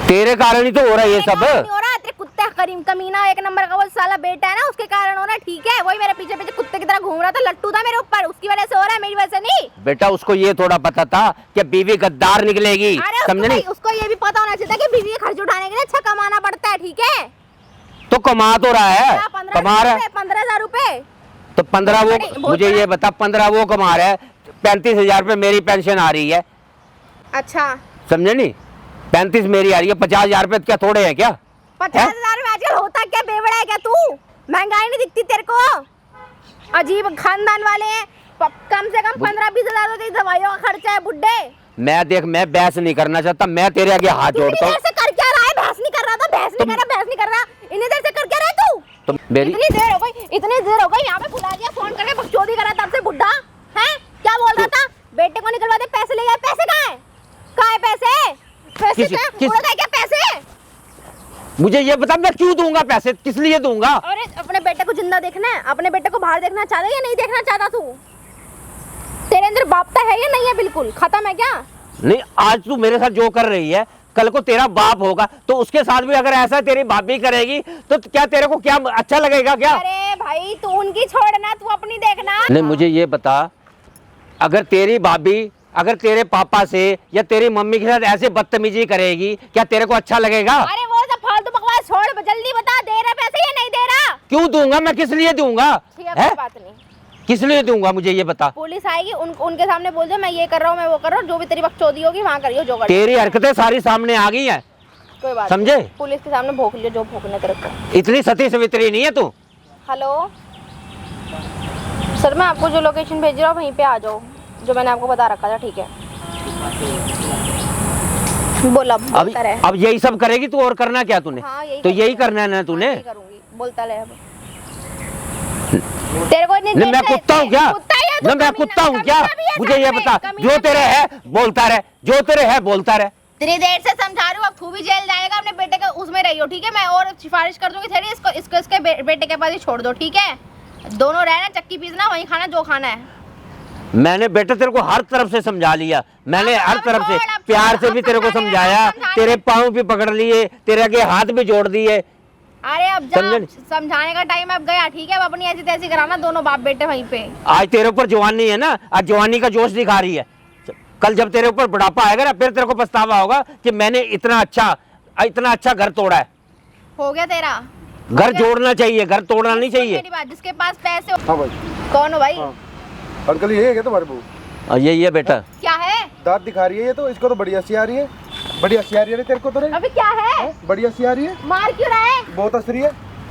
तेरे कारण ही तो हो रहा है ये सब। नहीं हो रहा, तेरे कुत्ते करीम कमीना एक नंबर का वो साला बेटा है ना, उसके कारण हो रहा है, ठीक है? वही मेरे पीछे पीछे कुत्ते की तरह घूम रहा था, लट्टू था मेरे ऊपर, उसकी वजह से हो रहा है, मेरी वजह से नहीं। बेटा उसको ये थोड़ा पता था कि बीवी गद्दार निकलेगी, समझे नहीं? उसको ये भी पता होना चाहिए कि बीवी के खर्च उठाने के लिए अच्छा कमाना पड़ता है, ठीक है? तो कमा तो रहा है, कमा रहा है 15,000 रुपए। तो 15 वो, मुझे ये बता, 15 वो कमा रहा है, 35,000 रुपए मेरी पेंशन आ रही है, अच्छा समझे नहीं? 35 मेरी आ रही है, 50,000 रुपए क्या थोड़े हैं क्या? 50,000 में आजकल होता क्या? बेवड़ा है क्या तू? महंगाई नहीं दिखती तेरे को? अजीब खानदान वाले हैं, कम से कम 15-20 हजार तो दवाइयों का खर्चा है बुड्ढे। मैं बहस नहीं करना चाहता, मैं तेरे आगे हाथ जोड़ता हूँ। ऐसे कर क्या रहा है? बहस नहीं कर रहा था, बहस नहीं कर रहा, इतनी देर से कर क्या रहा है तू? तो मेरी इतनी देर हो गई, यहाँ पे बुला दिया, फोन करके बकचोदी करा तब से बुड्ढा है। क्या बोल रहा था? बेटे को निकलवा दे, पैसे ले गए, पैसे कहाँ है पैसे? क्या पैसे? मुझे ये बता, मैं क्यों दूंगा पैसे, किस लिए दूंगा? अरे अपने बेटे को जिंदा देखना है, अपने बेटे को बाहर देखना चाहता है या नहीं देखना चाहता तू? तेरे अंदर बापता है या नहीं है? बिल्कुल खत्म है क्या? नहीं, आज तू मेरे साथ जो कर रही है, कल को तेरा बाप होगा तो उसके साथ भी अगर ऐसा तेरी भाभी करेगी तो क्या तेरे को क्या अच्छा लगेगा क्या? अरे भाई तू उनकी छोड़ना, तू अपनी देखना। नहीं, मुझे ये बता, अगर तेरी भाभी अगर तेरे पापा से या तेरी मम्मी के साथ ऐसे बदतमीजी करेगी, क्या तेरे को अच्छा लगेगा? अरे वो सब फालतू बकवास छोड़, जल्दी बता, दे रहा पैसे या नहीं दे रहा? क्यों दूंगा मैं, किस लिए दूंगा? है? बात नहीं, किस लिए दूंगा मुझे ये बता। पुलिस आएगी, उनके सामने बोल दो मैं ये कर रहा हूँ, मैं वो कर रहा हूँ, जो भी तेरी बकचोदी होगी वहाँ करियो जो कर। तेरी हरकतें सारी सामने आ गई हैं, कोई बात समझे? पुलिस के सामने भोंक लियो जो भोंकने तेरे को। इतनी सती सवित्री नहीं है तू। हेलो सर, मैं आपको जो लोकेशन भेज रहा हूँ वहीं पे आ जाओ, जो मैंने आपको बता रखा था, ठीक है? बोल अब यही सब करेगी तू, और करना क्या तूने? हाँ, तो यही करना है ना तूने? करूंगी, बोलता ले अब। तेरे को नहीं, मैं कुत्ता हूँ क्या? मैं कुत्ता हूँ क्या? मुझे ये बता, जो तेरे है बोलता रहे, जो तेरे है बोलता रहे। इतनी देर से समझा रही हूँ, अब तू भी जेल जाएगा, अपने बेटे का उसमें रहियो, ठीक है? मैं और सिफारिश कर दूंगी तेरी, इसको इसके बेटे के पास ही छोड़ दो, ठीक है? दोनों रहना, चक्की पीसना, वहीं खाना जो खाना है। मैंने बेटा तेरे को हर तरफ से समझा लिया, मैंने हर तरफ से प्यार से भी तेरे को समझाया, तेरे पाँव भी पकड़ लिए, तेरे आगे हाथ भी जोड़ दिए। अरे अब जा, समझाने का टाइम अब गया, ठीक है? अब अपनी ऐसी तैसी कराना, दोनों बाप बेटे वहीं पे। आज तेरे ऊपर जवानी है ना, आज जवानी का जोश दिखा रही है, कल जब तेरे ऊपर बुढ़ापा आएगा ना, फिर तेरे को पछतावा होगा कि मैंने इतना अच्छा घर तोड़ा है। हो गया तेरा घर जोड़ना चाहिए, घर तोड़ना नहीं चाहिए। मेरी बात, जिसके पास पैसे हो। हाँ भाई। कौन हो भाई? हाँ। अंकल ये है क्या तुम्हारे बहू? यही है बेटा। क्या है? दांत दिखा रही है ये तो, इसको तो बड़ी हंसी आ रही है। बड़ी हंसी आ रही है तेरे को तो रे? अभी क्या है? हैं? बड़ी हंसी आ रही है, मार क्यों रहा है? बहुत हंस रही है,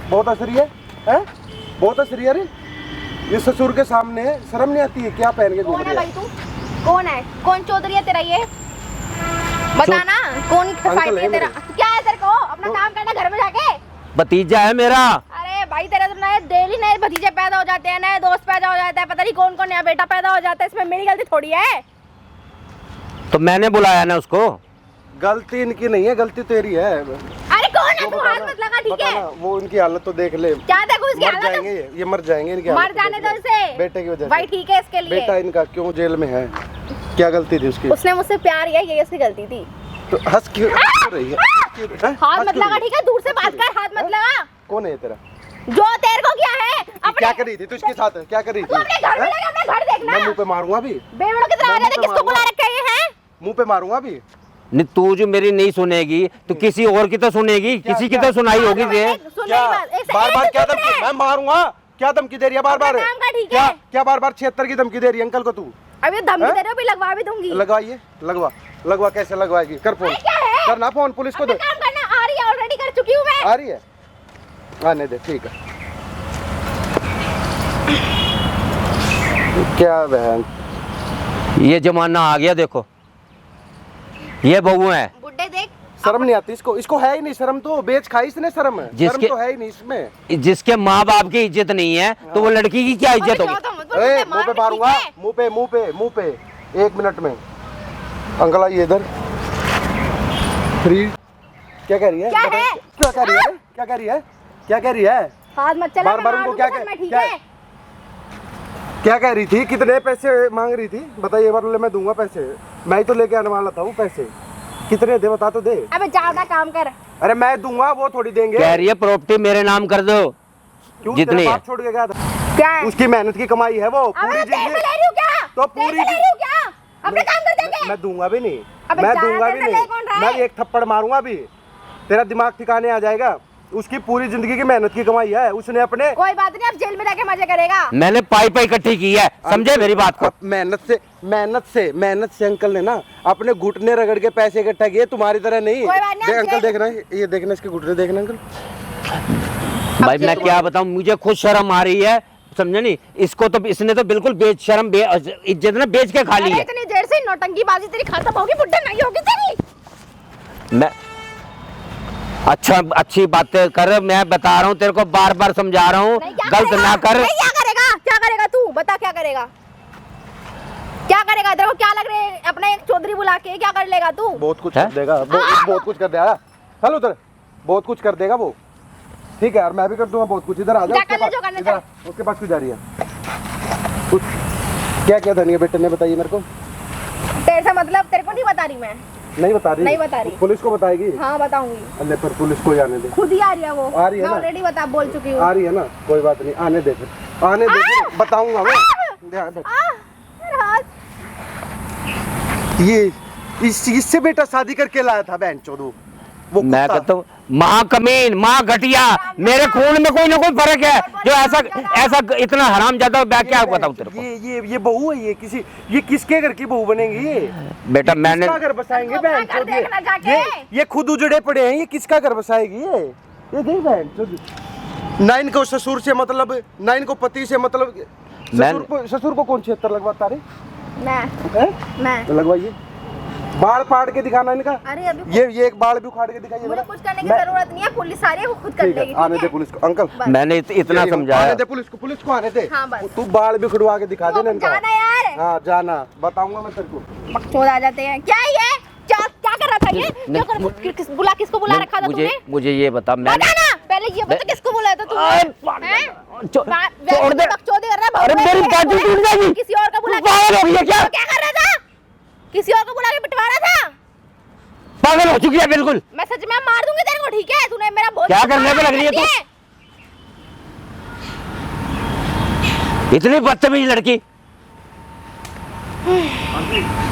बहुत हंस रही है, हैं? बहुत हंस रही है रे। ये ससुर के सामने शर्म नहीं आती है क्या पहन के घूम कौन है रही भाई तू? कौन है? कौन चौधरी है तेरा ये? बता ना, कौन फाइट है है तेरा? मेरे। क्या है तेरे को? अपना काम करना घर में जाके। भतीजा है मेरा। अरे भाई तेरे तो नए डेली नए भतीजे पैदा हो जाते हैं, नए दोस्त पैदा हो जाता है, पता नहीं कौन कौन नया बेटा पैदा हो जाता है, इसमें मेरी गलती थोड़ी है। तो मैंने बुलाया ना उसको। गलती इनकी नहीं है, गलती तेरी है। अरे कौन है तू? हाथ मत लगा, ठीक है? बताना, वो इनकी हालत तो देख ले। क्या देखो इसकी मर हालत? जाएंगे ये मर जाएंगे, इनकी मर हालत तो जाने देख दो ले। इसे। बेटे की वजह भाई से। ठीक है इसके लिए। बेटा इनका क्यों जेल में है, क्या गलती थी उसकी? उसने मुझसे प्यार किया, ये इसकी गलती थी। तो हंस क्यों रही है? हाथ मत लगा, ठीक है? दूर से बात कर, हाथ मत लगा। कौन है ये तेरा? जो तेरे को क्या है? क्या कर रही थी तू इसके साथ? क्या कर रही तू अपने घर में थी? लगा, अपना घर देखना। मैं मुंह पे मारूंगा अभी, बेवड़ों की तरह आ मैं जाते, मुंह पे किसको बुला मारूंगा। रखा है ये है? मुंह पे मारूंगा अभी। नहीं तू जो मेरी नहीं सुनेगी तो किसी और की तो सुनेगी, किसी की तो सुनाई होगी रे। सुन क्या मेरी बात, एक बार सेकंड, बार एक क्या तो चुप धमकी? रह। मैं मारूंगा, क्या धमकी दे रही है बार बार? अपना काम कर, ठीक क्या है? क्या बार बार 76 की धमकी दे रही है अंकल को तू? अभी धमकी हैं? दे रहे हो, भी लगवा भी दूंगी। लगवाइए, लगवा लगवा, कैसे लगवाएगी? कर फोन, अरे क्या है? करना फोन पुलिस को अपना दे। काम करना। आ रही है, ऑलरेडी कर चुकी हूँ मैं। आ रही है, आने दे, ठीक है। क्या बहन, ये जमाना आ गया, देखो ये बहू है। बुड्ढे देख, शर्म नहीं आती इसको? इसको है ही नहीं शर्म, तो बेच खाई इसने शर्म। शर्म जिसके- तो है ही नहीं इसमें। जिसके माँ बाप की इज्जत नहीं है तो वो लड़की की क्या इज्जत होगी? चौथा मत बोल, ए, मुझे मुंह पे मार, मारूंगा, ठीक है? मुंह पे मुंह पे मुंह पे, 1 मिनट में। अंकल आइए इधर। फ्री क्या कह रही है? क्या बताओ, है? क्या कह रही है? क्या कह रही है? क्या कह रही है? हाथ मत चला, बार बार मैं उनको मार क्या दूंगी कह- सर में, ठीक क्या- है? क्या कह रही थी? कितने पैसे मांग रही थी? बताइए, बदले मैं दूंगा पैसे। मैं ही तो लेके आने वाला था वो पैसे। कितने दे बता तो दे। अबे जा अपना काम कर। अरे मैं दूंगा, वो थोड़ी देंगे। कह रही है प्रॉपर्टी मेरे नाम कर दो। क्यों? जितनी तेरा है। बाप छोड़ के गया था, क्या है? उसकी मेहनत की कमाई है वो। अबे पूरी मैं तेरे से जिंदगी ले रही हूँ क्या? तो तेरे पूरी से ले जिंदगी- रही हूँ क्या? अपने काम कर देंगे। मैं दूंगा भी नहीं, अबे मैं जा, दूंगा भी तेरे से नहीं। ले कौन रहा मैं है? एक थप्पड़ मारूंगा भी, तेरा दिमाग ठिकाने आ जाएगा। उसकी पूरी जिंदगी की मेहनत की कमाई है, उसने अपने कोई बात नहीं, अब जेल में जाके मजे करेगा। मैंने पाई पाई इकट्ठी की है, समझे मेरी बात को? मेहनत से अंकल ने ना अपने घुटने रगड़ के पैसे इकट्ठा किए, तुम्हारी तरह नहीं। कोई बात नहीं, देख अब अंकल, जेल- देखना ये देखना, इसके घुटने देखना अंकल। भाई मैं क्या बताऊं, मुझे खुद शर्म आ रही है, समझे नहीं? इसको तो इसने तो बिल्कुल बेशरम इज्जत ने बेच के खा ली अरे है। इतनी देर से नौटंकी बाजी तेरी खत्म होगी, बुड्ढे नहीं होगी तेरी। मैं अच्छी बातें कर, मैं बता रहा हूँ तेरे को, बार बार समझा रहा हूँ, नहीं, क्या गलत करेगा? ना कर। नहीं, क्या करेगा? क्या करेगा तू? बता क्या करेगा? क्या करेगा? तेरे को क्या लग रहा है? अपने एक चौधरी बुला के क्या कर लेगा तू? बहुत कुछ है? कर देगा, बहुत कुछ कर देगा। हेलो उधर, बहुत कुछ कर देगा वो। ठीक है यार, मैं भी कर दूंगा बहुत कुछ। इधर आ जाओ, जा कर ले जो करना इधर आ, उसके पास क्यों जा रही है? कुछ क्या क्या धनिया बेटे ने बताइए मेरे को? तेरे से मतलब तेरे को नहीं बता रही मैं। नहीं बता रही? नहीं बता रही। पुलिस को बताएगी? हाँ बताऊंगी। अल्ले पर पुलिस को ही आने दे। खुद ही आ रही है वो। आ रही है मैं ना? ऑलरेडी बोल चुकी हूँ। आ रही है ना, कोई बात नहीं, आने दे फिर, आने दे फिर, बताऊंगा मैं। ध्यान रख। मेरा हाथ। ये इससे बेटा शादी करके लाया था बहन चोदू वो मैं कुत्ता। कहता हूँ माँ कमीन, माँ घटिया, मेरे खून में कोई ना कोई फर्क है जो ऐसा इतना हराम ज्यादा। मैं क्या बताऊँ तेरे को? ये बहू है, ये किसके घर की बहू बनेगी? ये बेटा मैंने किसका घर बसाएंगे तुमको बहन अपना घर चोद? ये- देखना जाके। ये खुद उजड़े पड़े हैं, ये किसका घर बसाएगी? ये देख बहन चोद, ना इनको ससुर से मतलब, ना इनको पति से मतलब। ससुर को कौन 76 लगवाता रे? मैं तो लगवाइए, बाल फाड़ के दिखाना इनका। अरे अभी ये एक बाल भी उखाड़ के दिखाइए मुझे जरा। कुछ करने की मैं- जरूरत नहीं है, पुलिस आ रही है, वो खुद कर ठीक लेगी। है, आने दे पुलिस को अंकल। बस। मैंने इतना आने समझाया। दे पुलिस को आने दे। हाँ, बस। तू बाल भी खुड़वा के दिखा देना इनका। जाना यार। हाँ जाना, बताऊंगा मैं तेरे को। बकचोद आ जाते हैं। क्या ये? क्या कर रहा था ये? नहीं, किसको बुला रखा था तुमने? मुझे ये बता, मैंने बता ना, पहले ये बता किसको बुलाया था तुमने? हैं? छोड़ दे। बकचोदी कर रहा है, अरे बहू है, मेरी है, बाजू है? टूट जाएगी। किसी और का बुला तू पागल हो गई है क्या? तो क्या कर रहा था? किसी और को बुला के पिटवा रहा था? पागल हो चुकी है बिल्कुल। मैं सच में मार दूंगी तेरे को, ठीक है? तूने मेरा बहुत क्या करने पे लग रही है तू? इतनी बदतमीज लड़की।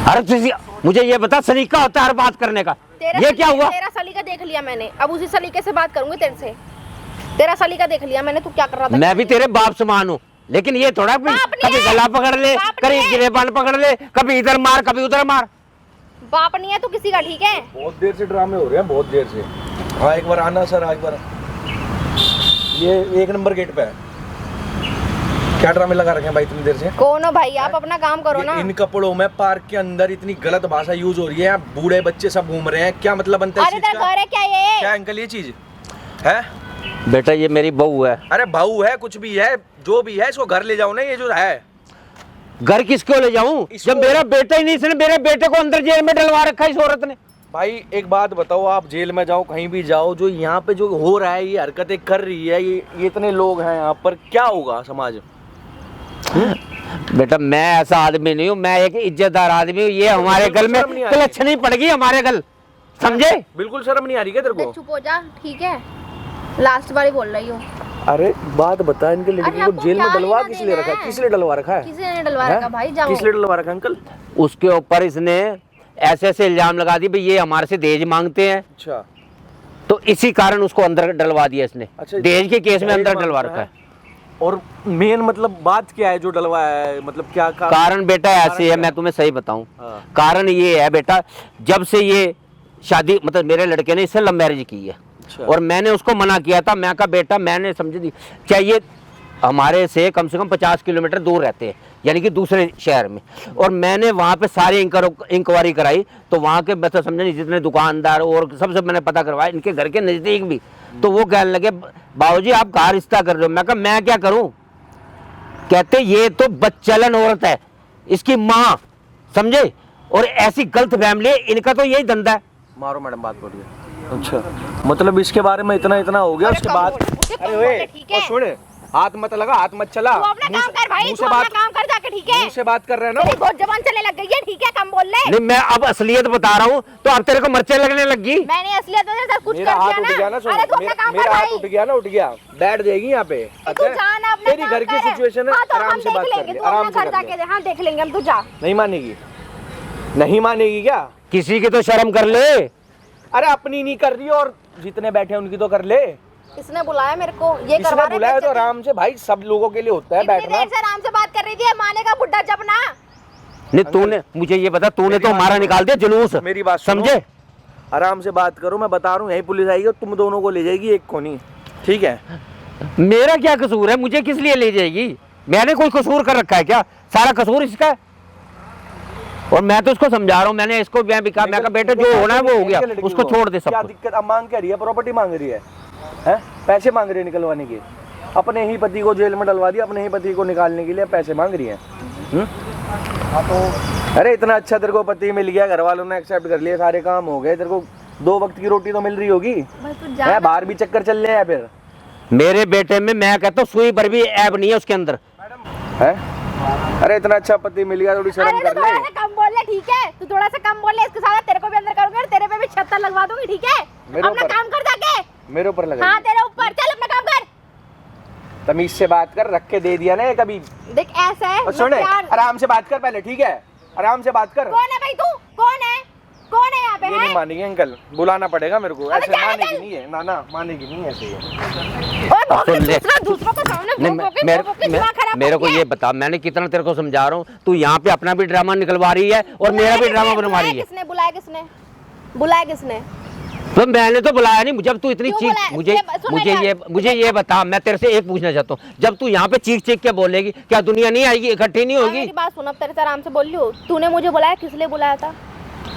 अरे मुझे ये बता, सलीका होता है हर बात करने का, ये क्या हुआ? तेरा सलीका देख लिया मैंने, अब उसी सलीके से बात करूंगी तेरे से। तेरा सलीका देख लिया मैंने, तू क्या कर रहा था? मैं भी तेरे बाप समान हूँ, लेकिन ये थोड़ा भी बाप नहीं कभी है। गला पकड़ ले, बाप कभी नहीं है। गिरेबान पकड़ ले, कभी इधर मार कभी उधर मार। बाप नहीं है तू किसी का, ठीक है? बहुत देर से ड्रामे हो रहे हैं, बहुत देर से। हाँ एक बार आना सर, एक बार। ये 1 नंबर गेट पे है। क्या ड्रामे लगा रखे हैं भाई इतनी देर से? कौन हो भाई आप? अपना काम करो ना। इन कपड़ों में पार्क के अंदर इतनी गलत भाषा यूज हो रही है, बूढ़े बच्चे सब घूम रहे हैं, क्या मतलब बनता है अरे इस चीज तेरा का? घर है क्या ये? क्या अंकल ये चीज है? बेटा ये मेरी बहू है। अरे बहू है, कुछ भी है, जो भी है, इसको घर ले जाओ ना। ये जो है घर किसको ले जाऊं जब मेरा बेटा ही नहीं, इसने मेरे बेटे को अंदर जेल में डलवा रखा है इस औरत ने। भाई एक बात बताओ, आप जेल में जाओ कहीं भी जाओ, जो यहाँ पे जो हो रहा है, ये हरकतें कर रही है, ये इतने लोग हैं यहाँ पर, क्या होगा समाज? बेटा मैं ऐसा आदमी नहीं हूँ, मैं एक इज्जतदार आदमी हूँ। ये हमारे गल में क्लच नहीं पड़ेगी, हमारे गल, समझे? बिल्कुल शर्म नहीं आ रही क्या तेरे को? चुप हो जा, ठीक है? लास्ट बार ही बोल रही हूँ। अरे बात बता, इनके अरे लड़की को आपको जेल में क्या डलवा लेना किस लिए देना रखा है? है? किस लिए डलवा रखा है? किसी ने डलवा रखा भाई? जाओ। किस लिए डलवा रखा है अंकल? उसके ऊपर इसने ऐसे ऐसे इल्जाम लगा दिए भाई ये हमारे से दहेज मांगते हैं, अच्छा तो इसी कारण उसको अंदर डलवा दिया इसने। अच्छा, दहेज के केस में दहेज अंदर डलवा मांगता रखा है। और मेन मतलब बात क्या है जो डलवाया है? मतलब क्या कारण बेटा ऐसे है, मैं तुम्हें सही बताऊं। हाँ। कारण ये है बेटा, जब से ये शादी मतलब मेरे लड़के ने इससे लव मैरिज की है, अच्छा। और मैंने उसको मना किया था। मैं कहा बेटा, मैंने समझ दी, चाहिए हमारे से कम 50 किलोमीटर दूर रहते हैं, यानी कि दूसरे शहर में, और मैंने वहाँ पे सारी इंक्वायरी कराई, तो वहाँ के मतलब समझे नहीं जितने दुकानदार और सबसे मैंने पता करवाया, इनके घर के नज़दीक भी, तो वो कहने लगे बाबूजी आप कहाँ रिश्ता कर रहे हो? मैं कहा मैं क्या करूँ? कहते ये तो बदचलन औरत है, इसकी माँ, समझे? और ऐसी गलत फैमिली है, इनका तो यही धंधा है। मारो मैडम, बात बोलिए। अच्छा मतलब इसके बारे में इतना हो गया, अरे उसके कम बाद बोल, मुझे कम अरे बोल, ओए, ठीक है? और सुन, हाथ मत लगा, हाथ मत चला। तू अपना मुंह काम से- कर भाई, मुंह तू से अपना बात, काम कर जाके, ठीक है? मुंह से बात कर रहे हैं ना। तेरी बहुत जबान चलने लग गई है, ठीक है? कम बोल ले। नहीं मैं अब असलियत बता रहा हूँ, तो अब तेरे को मिर्चें लगने लगी। मैंने असलियत में सब कुछ मेरा कर हाथ दिया उठ गया ना, सुन, अरे तू अपना काम कर मेरा हाथ भाई। उठ गया ना, उठ गया, बैठ जाएगी यहाँ पे। तू जाना अपना तेरी काम घर की कर। सिचुएशन है, हाँ, तो आराम हम से बात देख कर लेंगे, ले, तू आराम अपना से घर कर जाके ले। दे, हाँ देख लेंगे हम, तू जा। नहीं मानेगी? नहीं मानेगी क्या? किसी की तो शर्म कर ले। अरे अपनी नहीं कर रही, और जितने बैठे हैं उनकी तो कर ले। इसने बुलाया मेरे को, ये करवा इसने रहे बुलाया तो बेइज्जती। आराम से भाई, सब लोगों के लिए होता है इतनी बैठना। देर से आराम से बात कर रही थी, माने का बुड्ढा जपना। नहीं तूने मुझे ये बता, तूने मेरी तो बात हमारा सुनो। निकाल दिया जुलूस, मेरी बात सुनो। समझे? आराम से बात करो, मैं बता रहा हूँ, यही पुलिस आएगी और तुम दोनों को ले जाएगी, एक को नहीं, ठीक है? मेरा क्या कसूर है? मुझे किस लिए ले जाएगी? मैंने कोई कसूर कर रखा है क्या? सारा कसूर इसका है। और मैं तो उसको समझा रहा हूँ, मैंने इसको भी कहा, मैं कहा बेटा जो होना है वो हो गया, उसको छोड़ दे सब क्या कुछ। दिक्कत? अब मांग क्या रही है? प्रॉपर्टी मांग रही है, हैं? पैसे मांग रही है निकलवाने के। अपने ही पति को जेल में डलवा दिया, अपने ही पति को निकालने के लिए पैसे मांग रही है। अरे इतना अच्छा तेरे को पति मिल गया, घर वालों ने एक्सेप्ट कर लिया, सारे काम हो गए, तेरे को 2 वक्त की रोटी तो मिल रही होगी, भाई तू है? जा। बाहर भी चक्कर चल रहे हैं फिर, मेरे बेटे में मैं कहता हूँ सुई भर भी ऐब नहीं है उसके अंदर। है? अरे इतना अच्छा पति मिल गया, थोड़ी शर्म अरे कर तू ले। थोड़ा सा कम बोल ले, ठीक है? तू थोड़ा सा कम बोल ले, इसके साथ तेरे को भी अंदर करूंगी और तेरे पे भी छत्तर लगवा दूंगी, ठीक है? मेरे अपना ऊपर? काम कर जाके। मेरे ऊपर लगा, हाँ तेरे ऊपर, चल अपना काम कर। तमीज से बात कर, रख के दे दिया ना ये कभी। देख ऐसा है, और सुने, प्यार- आराम से बात कर पहले, ठीक है? आराम से बात कर। कौन है भाई तू? कौन है? कौन है यहाँ पे? ये है? नहीं मानेगी अंकल, बुलाना पड़ेगा मेरे को। अबे ऐसे जा मानेगी चल। नहीं है, ना मानेगी नहीं ऐसे ये। और भौंके सुन ले। दूसरों को सामने नहीं, भौंक के दिमाग खराब मेरे कर को दिया। ये बता, मैंने कितना तेरे को समझा रहा हूँ, तू यहाँ पे अपना भी ड्रामा निकलवा रही है और मेरा भी ड्रामा बनवा रही है। किसने बुलाया? किसने बुलाया? किसने? तो मैंने तो बुलाया नहीं, जब तू इतनी क्यों चीख, बुलाया? सुन मुझे ये बता, मैं तेरे से एक पूछना चाहता हूँ, जब तू यहाँ पे चीख चीख के बोलेगी, क्या दुनिया नहीं आएगी, इकट्ठी नहीं हाँ, होगी? मेरी बात सुन, अब तेरे से आराम से बोल रही हूँ। तूने मुझे बुलाया, किस लिए बुलाया था?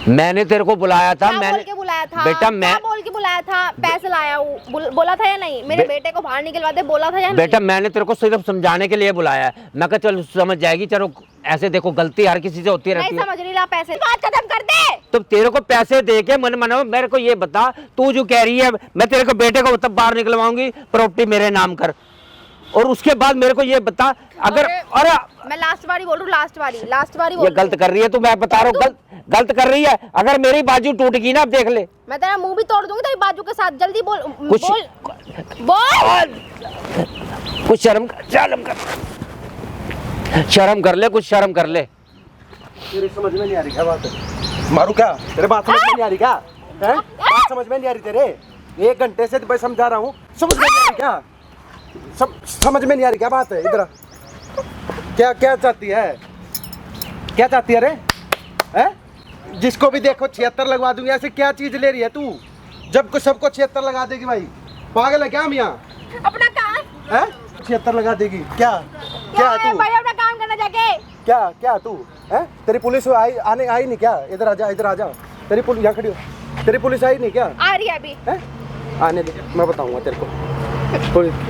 मैंने तेरे को बुलाया था, क्या मैंने बोल के बुलाया था? बेटा मैं क्या बोल के बुलाया था? पैसे लाया हूँ, बोला था या नहीं? मेरे बेटे को बाहर निकलवा दे, बोला था या नहीं? बेटा मैंने तेरे को सिर्फ समझाने के लिए बुलाया है। मैं कहा चल समझ जाएगी, चलो ऐसे देखो गलती हर किसी से होती रहती नहीं है। समझ रही, ला पैसे, बात खत्म कर दे। तो तेरे को पैसे दे के मन मना, मेरे को ये बता, तू जो कह रही है मैं तेरे को बेटे को तब बाहर निकलवाऊंगी, प्रॉपर्टी मेरे नाम कर, और उसके बाद मेरे को ये बता अगर अरे मैं लास्ट बारी बोल रही हूँ, लास्ट बारी बोल ये रही गलत कर रही है, तो मैं बता रहा हूँ गलत कर रही है। अगर मेरी बाजू टूट गई ना, अब देख ले। हूँ। मैं तेरा मुंह भी तोड़ दूंगी तेरी बाजू के साथ। जल्दी बोल, कुछ बोल। कुछ शर्म कर ले, कुछ शर्म कर ले। तेरे समझ में नहीं आ रही क्या बात है? मारू क्या? तेरे बात समझ में नहीं आ रही क्या? हैं? बात समझ में नहीं आ रही तेरे? 1 घंटे से मैं समझा रहा हूँ, समझ में नहीं आ रही क्या? समझ में नहीं आ रही क्या बात है? इधर क्या क्या चाहती है? क्या चाहती है रे? हैं? जिसको भी देखो 76 लगवा दूंगी। ऐसे क्या चीज ले रही है तू, जब को सबको 76 लगा देगी भाई? पागल है क्या हम यहाँ? अपना काम है 76 लगा देगी क्या? क्या है तू? भाई, अपना काम करना जाके। क्या क्या तू है? तेरी पुलिस आई नहीं क्या? इधर आ जा। तेरी पुलिस यहाँ खड़ी हो। तेरी पुलिस आई नहीं क्या? आ रही है अभी। है? आने दे, मैं बताऊंगा तेरे को।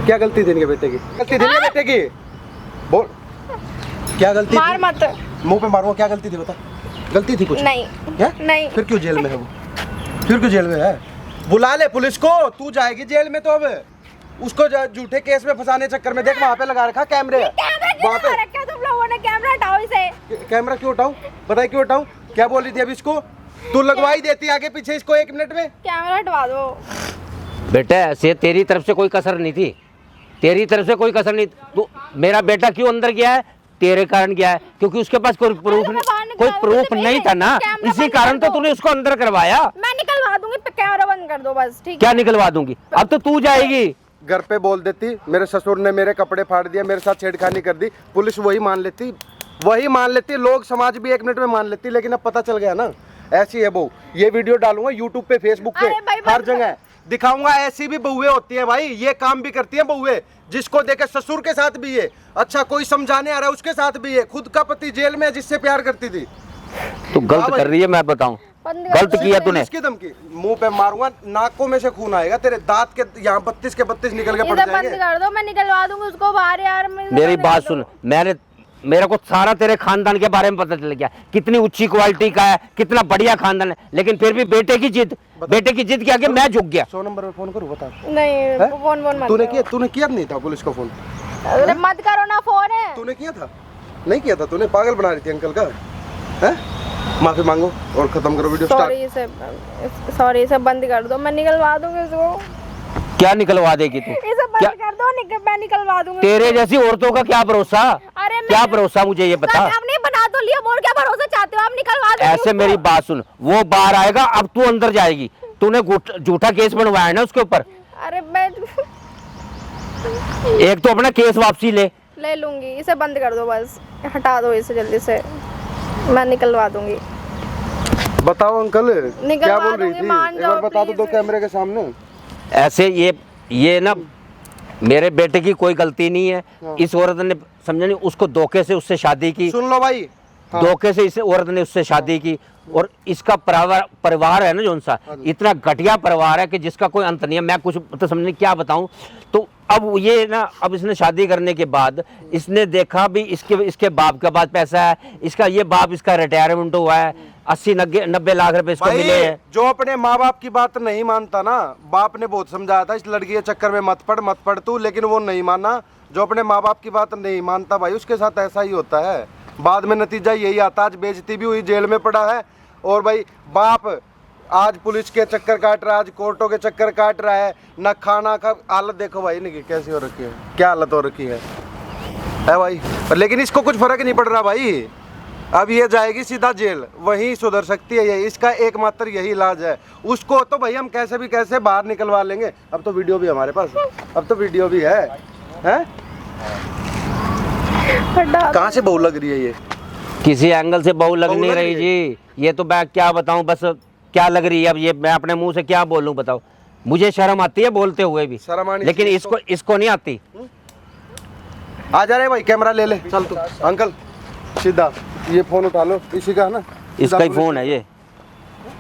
क्या गलती थी इनके बेटे की? गलती थी इनके बेटे की? बोल, क्या गलती मार थी? मत। मुंह पे मारूंगा। क्या गलती थी बता? गलती थी कुछ? नहीं है? नहीं। फिर क्यों जेल में है वो? फिर क्यों जेल में है? बुला ले पुलिस को, तू जाएगी जेल में तो अब। उसको झूठे केस में फंसाने चक्कर में देख वहाँ पे लगा रखा कैमरे। कैमरा क्यों वहाँ पे लगा रखा है तुम लोगों ने? कैमरा हटाओ इसे। कैमरा क्यों उठाऊं? बताइए क्यों उठाऊं? क्या बोल रही थी अभी इसको? तू लगवा ही देती आगे पीछे इसको 1 मिनट में। कैमरा हटवा दो। बेटा ऐसे तेरी तरफ से कोई कसर नहीं थी, तेरी तरफ से कोई कसर नहीं। तू मेरा बेटा क्यों अंदर गया है? तेरे कारण गया है, क्योंकि उसके पास कोई प्रूफ कोई प्रूफ नहीं था ना, इसी कारण तो तूने उसको अंदर करवाया। मैं निकलवा दूंगी, कैमरा बंद कर दो बस, ठीक है? क्या निकलवा दूंगी? अब तो तू जाएगी। घर पे बोल देती मेरे ससुर ने मेरे कपड़े फाड़ दिया, मेरे साथ छेड़खानी कर दी, पुलिस वही मान लेती, लोग समाज भी 1 मिनट में मान लेती। लेकिन अब पता चल गया ना, ऐसी है बहू। ये वीडियो डालूंगा यूट्यूब पे, फेसबुक पे, अरे भाई, हर जगह दिखाऊंगा। ऐसी भी बहुएं होती है भाई, ये काम भी करती है बहुएं, जिसको देखे ससुर के साथ भी है, अच्छा कोई समझाने आ रहा है उसके साथ भी है, खुद का पति जेल में है जिससे प्यार करती थी। तू गलत कर रही है, मैं बताऊं गलत किया तूने। इसकी धमकी, मुंह पे मारूंगा, नाकों में से खून आएगा, तेरे दांत के यहाँ 32 के 32 निकल के पड़ इसे बंद जाएंगे। कर दो, मैं निकलवा दूंगी उसको बाहर यार। मेरी बात सुन, मेरे को सारा तेरे खानदान के बारे में पता चल गया, कितनी ऊंची क्वालिटी का है, कितना बढ़िया खानदान है, लेकिन फिर भी बेटे की जिद के आगे मैं झुक गया। 100 नंबर पे फोन करूँ बता? नहीं, फोन मत तूने किया नहीं था पुलिस को फोन? अरे मत करो ना फोन है। तूने किया था? नहीं किया था तूने? पागल बना रही थी अंकल का। हैं? माफी मांगो और खत्म करो वीडियो स्टार्ट। सॉरी, इसे बंद कर दो, मैं निकलवा दूंगी उसको। क्या निकलवा देगी तू? इसे बंद कर दो, मैं निकलवा दूंगी। तेरे जैसी औरतों का क्या भरोसा? अरे क्या भरोसा, मुझे ये बता। आपने बना तो लिया, बोल क्या भरोसा चाहते हो? आप निकलवा दो। ऐसे मेरी बात सुन, वो बाहर आएगा, अब तू अंदर जाएगी। तूने झूठा केस बनवाया है ना उसके ऊपर। अरे मैं एक तो अपना केस वापसी ले लूंगी, इसे बंद कर दो बस, हटा दो इसे जल्दी से, मैं निकलवा दूंगी। बताओ अंकल क्या बोल रही दूंगी, थी? मान एक जाओ बार बता दो please। कैमरे के सामने। ऐसे ये ना मेरे बेटे की कोई गलती नहीं है। इस औरत ने समझा नहीं, उसको धोखे से उससे शादी की, सुन लो भाई। हाँ। धोखे से इस औरत ने उससे शादी की, और इसका परिवार है ना जो सा, इतना घटिया परिवार है कि जिसका कोई अंत नहीं है। मैं कुछ तो समझने क्या बताऊं। तो अब ये ना, अब इसने शादी करने के बाद इसने देखा भी इसके बाप के पास पैसा है, इसका रिटायरमेंट हुआ है, 80-90 लाख रुपए इसको मिले हैं। जो अपने माँ बाप की बात नहीं मानता ना, बाप ने बहुत समझाया था इस लड़की के चक्कर में मत पड़ तू, लेकिन वो नहीं माना। जो अपने माँ बाप की बात नहीं मानता भाई, उसके साथ ऐसा ही होता है, बाद में नतीजा यही आता। आज बेइज्जती भी हुई, जेल में पड़ा है, और भाई बाप आज पुलिस के चक्कर काट रहा है, आज कोर्टों के चक्कर काट रहा है, ना खाना का हालत देखो भाई इनकी कैसी हो रखी है, क्या हालत हो रखी है भाई। लेकिन इसको कुछ फर्क नहीं पड़ रहा भाई, अब ये जाएगी सीधा जेल, वहीं सुधर सकती है ये, इसका एकमात्र यही इलाज है। उसको तो भाई हम कैसे भी कैसे बाहर निकलवा लेंगे। अब तो वीडियो भी हमारे पास, अब तो वीडियो भी है। कहाँ से बहू लग रही है ये? किसी एंगल से बहू लग बहू नहीं लग रही रही जी, ये तो मैं क्या बताऊं, बस क्या लग रही है। अब ये मैं अपने मुंह से क्या बोलूं बताओ, मुझे शर्म आती है बोलते हुए भी, शर्म आनी लेकिन चाहिए इसको नहीं आती। आ जा रहे भाई, कैमरा ले ले चल तू। अंकल सीधा ये फोन उठा लो, इसी का है ना? इसका ही फोन है ये।